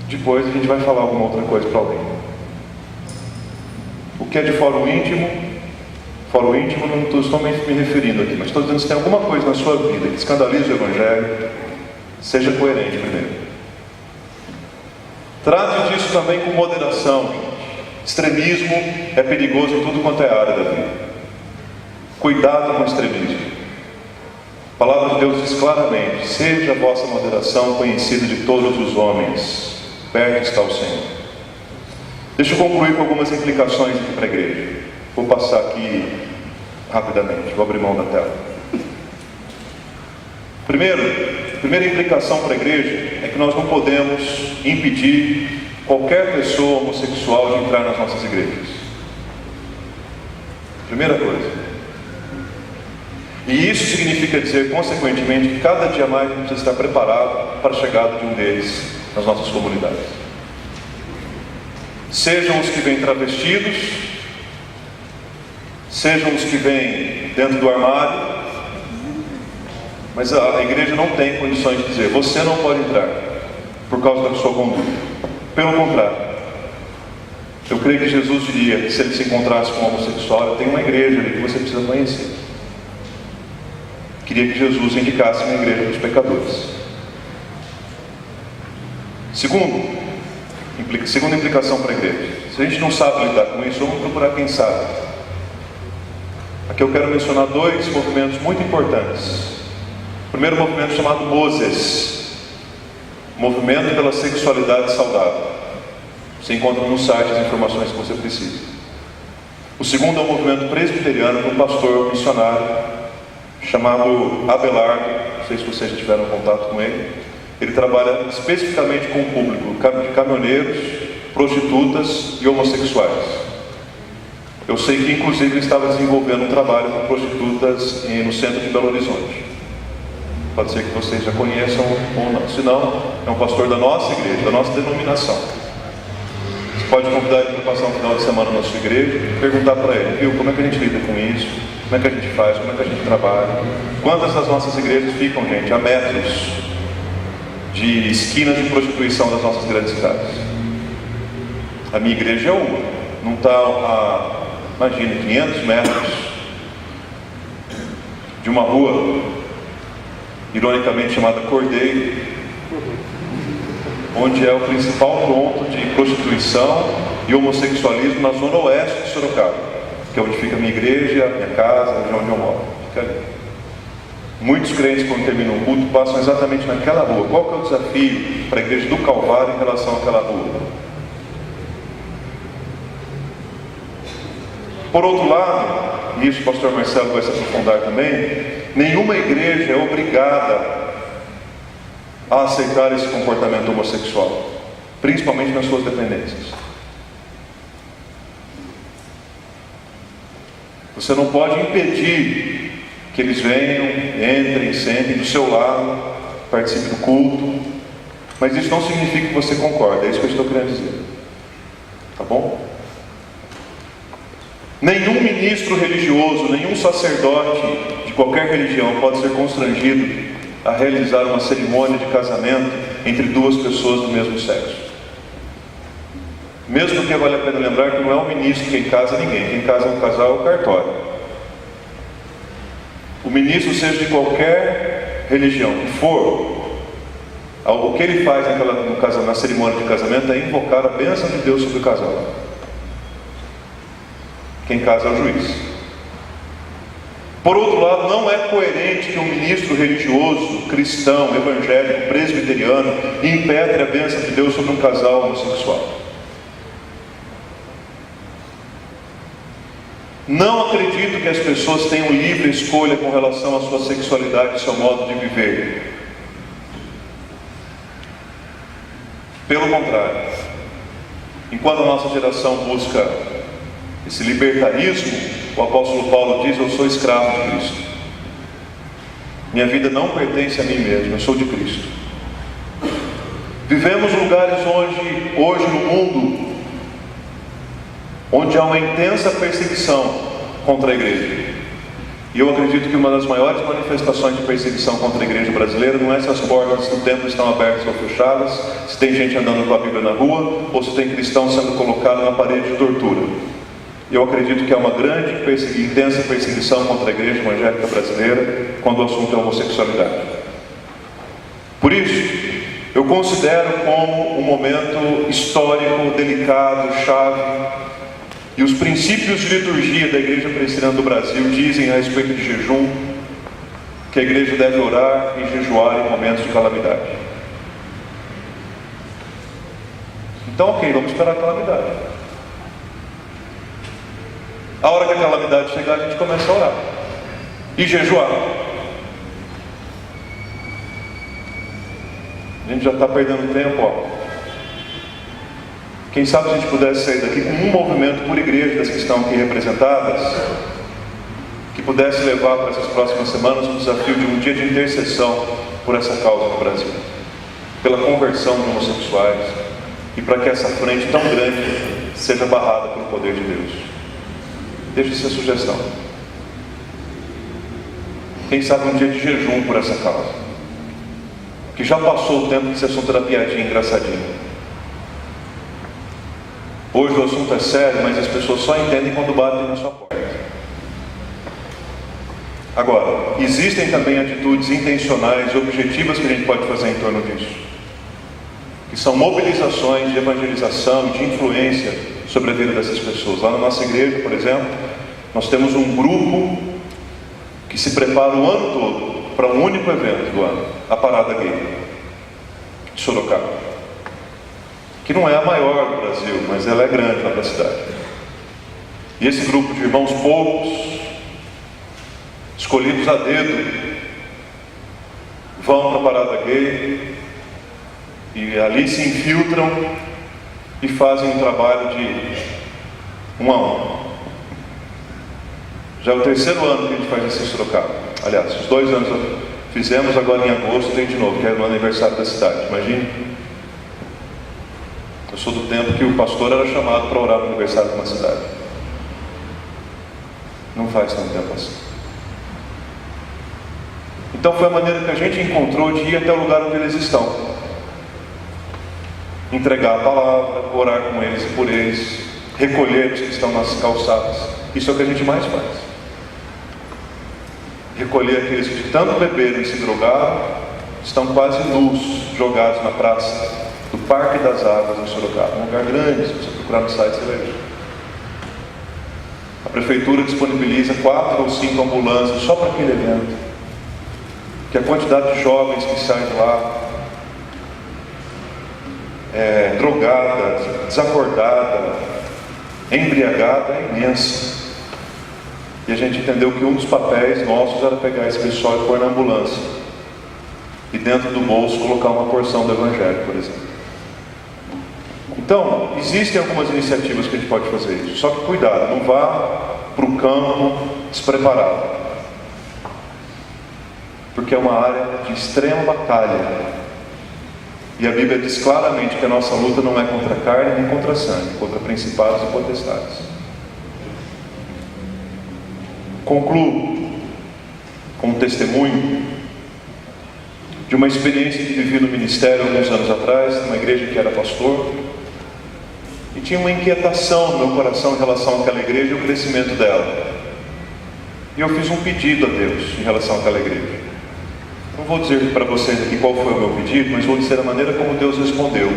B: Depois a gente vai falar alguma outra coisa para alguém. O que é de fórum íntimo não estou me referindo aqui, mas estou dizendo que se tem alguma coisa na sua vida que escandaliza o Evangelho, seja coerente primeiro. Trate disso também com moderação. Extremismo é perigoso em tudo quanto é área da vida. Cuidado com o extremismo. A palavra de Deus diz claramente: seja a vossa moderação conhecida de todos os homens, perto está o Senhor. Deixa eu concluir com algumas implicações aqui para a igreja. Vou passar aqui rapidamente, vou abrir mão da tela. Primeira implicação para a igreja é que nós não podemos impedir qualquer pessoa homossexual de entrar nas nossas igrejas. Primeira coisa. E isso significa dizer, consequentemente, que cada dia mais a gente precisa estar preparado para a chegada de um deles nas nossas comunidades. Sejam os que vêm travestidos, sejam os que vêm dentro do armário, mas a igreja não tem condições de dizer, você não pode entrar por causa da sua conduta. Pelo contrário, eu creio que Jesus diria que se ele se encontrasse com um homossexual, tem uma igreja ali que você precisa conhecer. Queria que Jesus indicasse uma igreja dos pecadores. Segunda implicação para a igreja. Se a gente não sabe lidar com isso, vamos procurar quem sabe. Aqui eu quero mencionar 2 movimentos muito importantes. O primeiro movimento chamado Moses, Movimento pela Sexualidade Saudável. Você encontra no site as informações que você precisa. O segundo é o movimento presbiteriano de um pastor missionário chamado Abelardo. Não sei se vocês já tiveram contato com ele. Ele trabalha especificamente com o público de caminhoneiros, prostitutas e homossexuais. Eu sei que inclusive ele estava desenvolvendo um trabalho com prostitutas no centro de Belo Horizonte. Pode ser que vocês já conheçam ou não. Se não, é um pastor da nossa igreja, da nossa denominação. Você pode convidar ele para passar um final de semana na sua igreja e perguntar para ele, viu, como é que a gente lida com isso? Como é que a gente faz? Como é que a gente trabalha? Quantas das nossas igrejas ficam, gente, a metros de esquinas de prostituição das nossas grandes cidades? A minha igreja é uma, não está a, imagine, 500 metros de uma rua ironicamente chamada Cordeiro, onde é o principal ponto de prostituição e homossexualismo na zona oeste de Sorocaba, que é onde fica a minha igreja, a minha casa, onde eu moro. Fica ali. Muitos crentes, quando terminam o culto, passam exatamente naquela rua. Qual que é o desafio para a igreja do Calvário em relação àquela rua? Por outro lado, e isso o pastor Marcelo vai se aprofundar também, nenhuma igreja é obrigada a aceitar esse comportamento homossexual, principalmente nas suas dependências. Você não pode impedir que eles venham, entrem, sentem do seu lado, participem do culto, mas isso não significa que você concorda, é isso que eu estou querendo dizer. Tá bom? Nenhum ministro religioso, nenhum sacerdote de qualquer religião pode ser constrangido a realizar uma cerimônia de casamento entre duas pessoas do mesmo sexo. Mesmo que vale a pena lembrar que não é o ministro quem casa ninguém, quem casa um casal é o cartório. O ministro, seja de qualquer religião que for, o que ele faz na cerimônia de casamento é invocar a bênção de Deus sobre o casal. Quem casa é o juiz. Por outro lado, não é coerente que um ministro religioso, cristão, evangélico, presbiteriano, impetre a bênção de Deus sobre um casal homossexual. Não acredito que as pessoas tenham livre escolha com relação à sua sexualidade e seu modo de viver. Pelo contrário, enquanto a nossa geração busca esse libertarismo, o apóstolo Paulo diz: eu sou escravo de Cristo. Minha vida não pertence a mim mesmo, eu sou de Cristo. Vivemos lugares hoje no mundo, onde há uma intensa perseguição contra a igreja. E eu acredito que uma das maiores manifestações de perseguição contra a igreja brasileira não é se as portas do templo estão abertas ou fechadas, se tem gente andando com a Bíblia na rua, ou se tem cristão sendo colocado na parede de tortura. Eu acredito que há uma grande intensa perseguição contra a igreja evangélica brasileira quando o assunto é homossexualidade. Por isso, eu considero como um momento histórico, delicado, chave, e os princípios de liturgia da Igreja Presbiteriana do Brasil dizem a respeito de jejum, que a igreja deve orar e jejuar em momentos de calamidade. Então, ok, vamos esperar a calamidade. A hora que a calamidade chegar, a gente começa a orar e jejuar. A gente já está perdendo tempo, ó. Quem sabe se a gente pudesse sair daqui com um movimento por igreja das que estão aqui representadas, que pudesse levar para essas próximas semanas o desafio de um dia de intercessão por essa causa no Brasil, pela conversão de homossexuais, e para que essa frente tão grande seja barrada pelo poder de Deus. Deixa essa sugestão. Quem sabe um dia de jejum por essa causa, que já passou o tempo de esse assunto era piadinha, engraçadinho. Hoje o assunto é sério, mas as pessoas só entendem quando batem na sua porta. Agora, existem também atitudes intencionais e objetivas que a gente pode fazer em torno disso, que são mobilizações de evangelização e de influência sobre a vida dessas pessoas. Lá na nossa igreja, por exemplo, nós temos um grupo que se prepara o ano todo para um único evento do ano, a Parada Gay de Sorocaba, que não é a maior do Brasil, mas ela é grande lá da cidade. E esse grupo de irmãos poucos, escolhidos a dedo, vão para a Parada Gay e ali se infiltram e fazem um trabalho de 1 a 1. Já é o 3º ano que a gente faz isso em Sorocaba. Aliás, os 2 anos fizemos, agora em agosto tem de novo, que é no aniversário da cidade. Imagine. Eu sou do tempo que o pastor era chamado para orar no aniversário de uma cidade. Não faz tanto tempo assim. Então foi a maneira que a gente encontrou de ir até o lugar onde eles estão, entregar a palavra, orar com eles e por eles, recolher os que estão nas calçadas. Isso é o que a gente mais faz. Recolher aqueles que de tanto beberam e se drogaram, estão quase nus, jogados na praça, do Parque das Águas em Sorocaba. Um lugar grande, se você procurar no site você vai ver. A prefeitura disponibiliza 4 ou 5 ambulâncias só para aquele evento. Que a quantidade de jovens que saem de lá, drogada, desacordada, embriagada, é imensa. E a gente entendeu que um dos papéis nossos era pegar esse pessoal e pôr na ambulância. E dentro do bolso colocar uma porção do Evangelho, por exemplo. Então, existem algumas iniciativas que a gente pode fazer isso. Só que cuidado, não vá para o campo despreparado. Porque é uma área de extrema batalha. E a Bíblia diz claramente que a nossa luta não é contra a carne nem contra a sangue, contra principados e potestades. Concluo com um testemunho de uma experiência que vivi no ministério alguns anos atrás, numa igreja que era pastor, e tinha uma inquietação no meu coração em relação àquela igreja e o crescimento dela. E eu fiz um pedido a Deus em relação àquela igreja. Não vou dizer para vocês aqui qual foi o meu pedido, mas vou dizer a maneira como Deus respondeu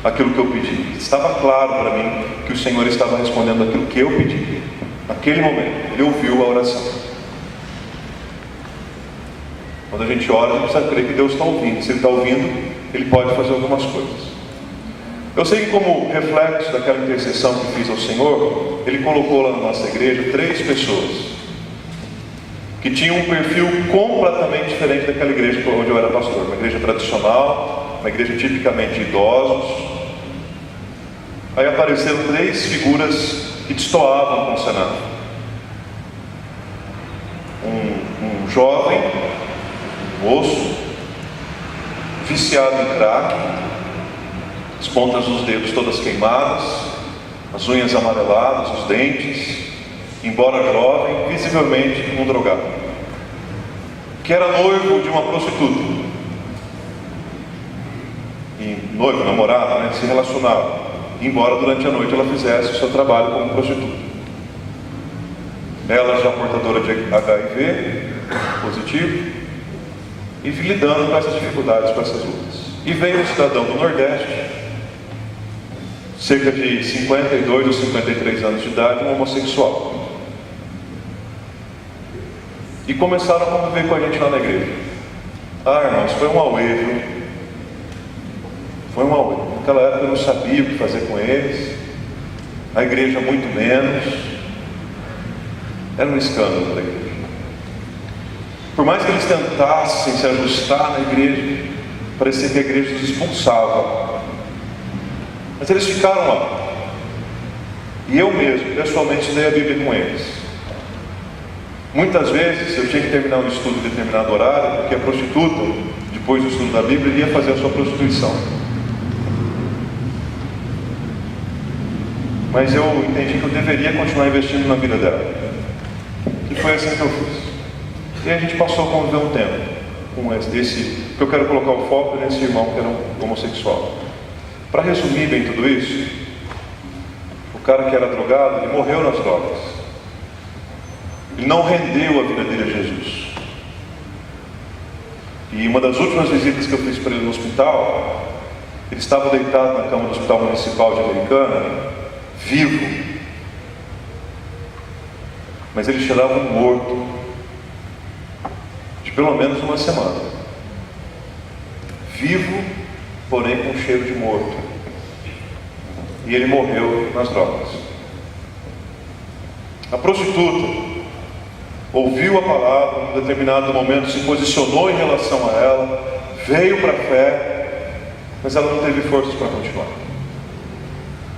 B: aquilo que eu pedi. Estava claro para mim que o Senhor estava respondendo aquilo que eu pedi. Naquele momento, Ele ouviu a oração. Quando a gente ora, a gente precisa crer que Deus está ouvindo. Se Ele está ouvindo, Ele pode fazer algumas coisas. Eu sei que como reflexo daquela intercessão que fiz ao Senhor, Ele colocou lá na nossa igreja 3 pessoas que tinham um perfil completamente diferente daquela igreja onde eu era pastor. Uma igreja tradicional, uma igreja tipicamente de idosos. Aí apareceram 3 figuras que destoavam com o cenário. Um jovem, um moço, viciado em crack, as pontas dos dedos todas queimadas, as unhas amareladas, os dentes, embora jovem, visivelmente um drogado, que era noivo de uma prostituta. E noivo, namorado, né, se relacionava, embora durante a noite ela fizesse o seu trabalho como prostituta. Ela já portadora de HIV positivo e lidando com essas dificuldades, com essas lutas. E veio um cidadão do Nordeste, cerca de 52 ou 53 anos de idade, um homossexual. E começaram a conviver com a gente lá na igreja. Irmãos, foi um auê, viu? Foi um auê. Naquela época eu não sabia o que fazer com eles. A igreja muito menos. Era um escândalo da igreja. Por mais que eles tentassem se ajustar na igreja, parecia que a igreja os expulsava. Mas eles ficaram lá. E eu mesmo, pessoalmente, estudei a Bíblia com eles. Muitas vezes eu tinha que terminar um estudo em determinado horário, porque a prostituta, depois do estudo da Bíblia, iria fazer a sua prostituição. Mas eu entendi que eu deveria continuar investindo na vida dela. E foi assim que eu fiz. E a gente passou a conviver um tempo com esse, que eu quero colocar o foco nesse irmão que era um homossexual. Para resumir bem tudo isso, o cara que era drogado, ele morreu nas drogas. Ele não rendeu a vida dele a Jesus. E uma das últimas visitas que eu fiz para ele no hospital, ele estava deitado na cama do Hospital Municipal de Americana, vivo. Mas ele cheirava um morto, de pelo menos uma semana. Vivo, porém com cheiro de morto. E ele morreu nas drogas. A prostituta ouviu a palavra, em determinado momento se posicionou em relação a ela, veio para a fé, mas ela não teve forças para continuar.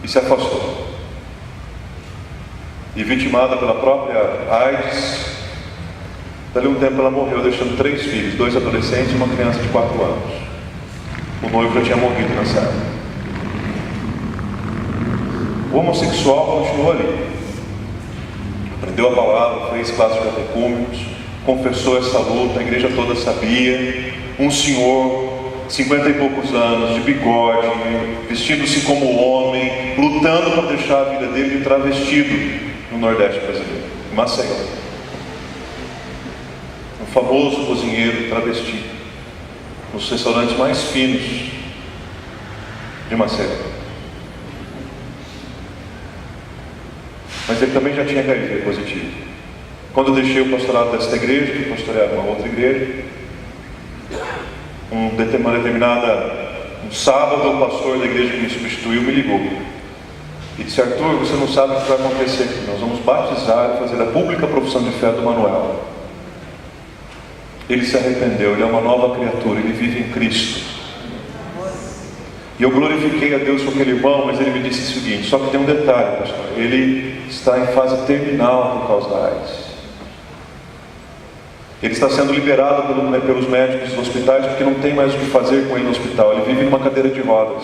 B: E se afastou. E vitimada pela própria AIDS, dali um tempo ela morreu, deixando 3 filhos, 2 adolescentes e uma criança de 4 anos. O noivo já tinha morrido nessa época. O homossexual continuou ali. Aprendeu a palavra, fez classe de catecúmenos, confessou essa luta, a igreja toda sabia. Um senhor, 50 e poucos anos, de bigode, vestindo-se como homem, lutando para deixar a vida dele de travestido no Nordeste brasileiro, em Maceió. Um famoso cozinheiro travestido, nos restaurantes mais finos de Macedo. Mas ele também já tinha HIV positivo. Quando eu deixei o pastorado desta igreja, que pastoreava uma outra igreja, um sábado, o pastor da igreja que me substituiu me ligou e disse: Arthur, você não sabe o que vai acontecer aqui. Nós vamos batizar e fazer a pública profissão de fé do Manuel. Ele se arrependeu, ele é uma nova criatura, ele vive em Cristo. E eu glorifiquei a Deus por aquele irmão, mas ele me disse o seguinte: só que tem um detalhe, pastor, ele está em fase terminal por causa da AIDS. Ele está sendo liberado pelos médicos dos hospitais, porque não tem mais o que fazer com ele no hospital. Ele vive numa cadeira de rodas,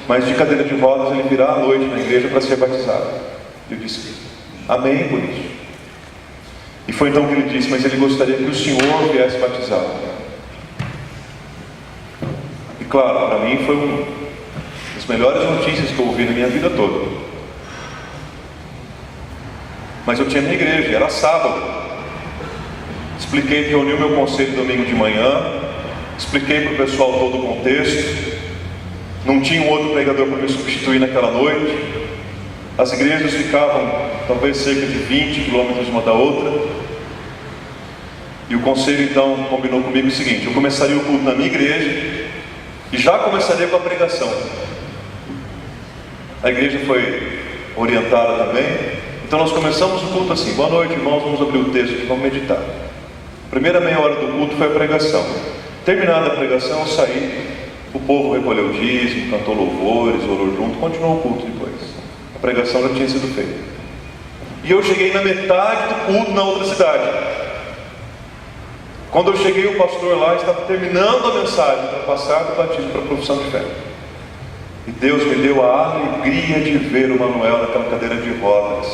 B: mas de cadeira de rodas ele virá à noite na igreja para ser batizado. Eu disse: amém por isso. E foi então que ele disse: mas ele gostaria que o senhor viesse batizado. E claro, para mim foi uma das melhores notícias que eu ouvi na minha vida toda. Mas eu tinha minha igreja, era sábado. Expliquei, reuni o meu conselho domingo de manhã, expliquei para o pessoal todo o contexto. Não tinha um outro pregador para me substituir naquela noite. As igrejas ficavam talvez cerca de 20 quilômetros uma da outra. E o conselho então combinou comigo o seguinte: eu começaria o culto na minha igreja e já começaria com a pregação. A igreja foi orientada também. Então nós começamos o culto assim: boa noite, irmãos, vamos abrir o texto aqui, vamos meditar. A primeira meia hora do culto foi a pregação. Terminada a pregação, eu saí, o povo recolheu o dízimo, cantou louvores, orou junto, continuou o culto depois. A pregação já tinha sido feita. E eu cheguei na metade do culto na outra cidade. Quando eu cheguei, o pastor lá estava terminando a mensagem para passar do batismo para a profissão de fé. E Deus me deu a alegria de ver o Manuel naquela cadeira de rodas,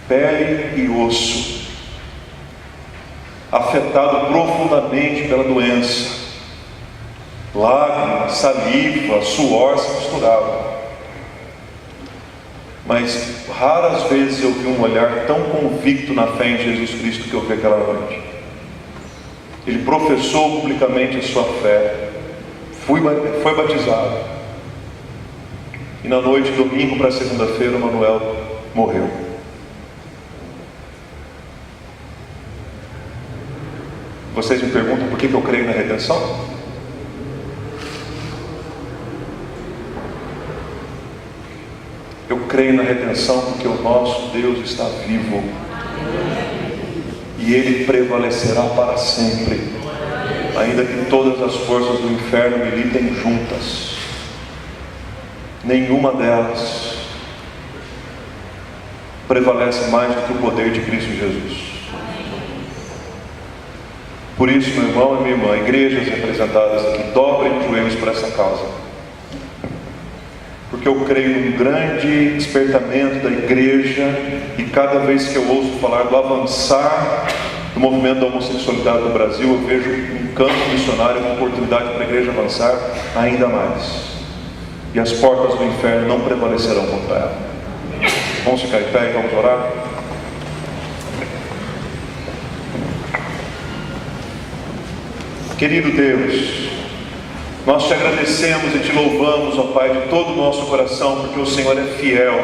B: pele e osso, afetado profundamente pela doença. Lágrimas, saliva, suor se misturavam. Mas raras vezes eu vi um olhar tão convicto na fé em Jesus Cristo que eu vi aquela noite. Ele professou publicamente a sua fé, foi batizado. E na noite, domingo para segunda-feira, o Manuel morreu. Vocês me perguntam por que eu creio na redenção? Eu creio na redenção porque o nosso Deus está vivo e Ele prevalecerá para sempre, ainda que todas as forças do inferno militem juntas. Nenhuma delas prevalece mais do que o poder de Cristo Jesus. Por isso, meu irmão e minha irmã, igrejas representadas aqui, dobrem os joelhos por essa causa. Porque eu creio num grande despertamento da igreja, e cada vez que eu ouço falar do avançar do movimento da homossexualidade no Brasil, eu vejo um campo missionário, uma oportunidade para a igreja avançar ainda mais. E as portas do inferno não prevalecerão contra ela. Vamos ficar em pé e vamos orar? Querido Deus, nós te agradecemos e te louvamos, ó Pai, de todo o nosso coração, porque o Senhor é fiel,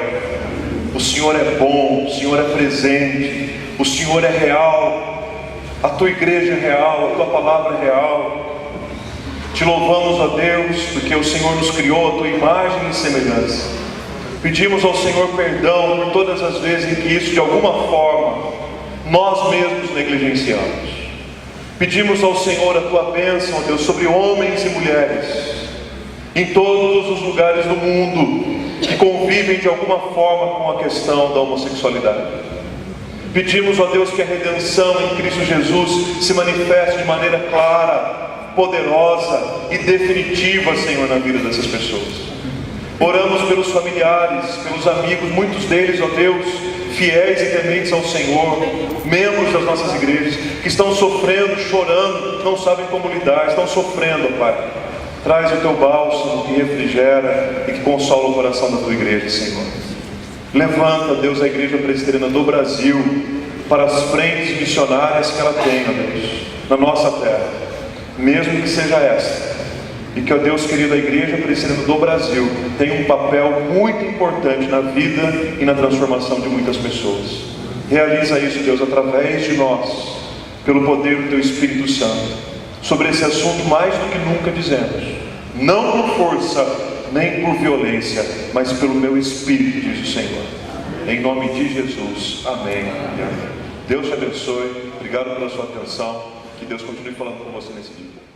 B: o Senhor é bom, o Senhor é presente, o Senhor é real, a tua igreja é real, a tua palavra é real. Te louvamos, ó Deus, porque o Senhor nos criou a tua imagem e semelhança. Pedimos ao Senhor perdão por todas as vezes em que isso de alguma forma nós mesmos negligenciamos. Pedimos ao Senhor a tua bênção, ó Deus, sobre homens e mulheres em todos os lugares do mundo que convivem de alguma forma com a questão da homossexualidade. Pedimos, ó Deus, que a redenção em Cristo Jesus se manifeste de maneira clara, poderosa e definitiva, Senhor, na vida dessas pessoas. Oramos pelos familiares, pelos amigos, muitos deles, ó Deus, fiéis e tementes ao Senhor, membros das nossas igrejas, que estão sofrendo, chorando, não sabem como lidar, estão sofrendo, ó Pai. Traz o teu bálsamo que refrigera e que consola o coração da tua igreja, Senhor. Levanta, Deus, a igreja presbiteriana do Brasil para as frentes missionárias que ela tem, ó Deus, na nossa terra, mesmo que seja essa E que, ó Deus querido, a Igreja Presbiteriana do Brasil tem um papel muito importante na vida e na transformação de muitas pessoas. Realiza isso, Deus, através de nós, pelo poder do Teu Espírito Santo. Sobre esse assunto, mais do que nunca dizemos: não por força, nem por violência, mas pelo meu Espírito, diz o Senhor. Em nome de Jesus, amém e amém. Deus te abençoe, obrigado pela sua atenção, que Deus continue falando com você nesse dia.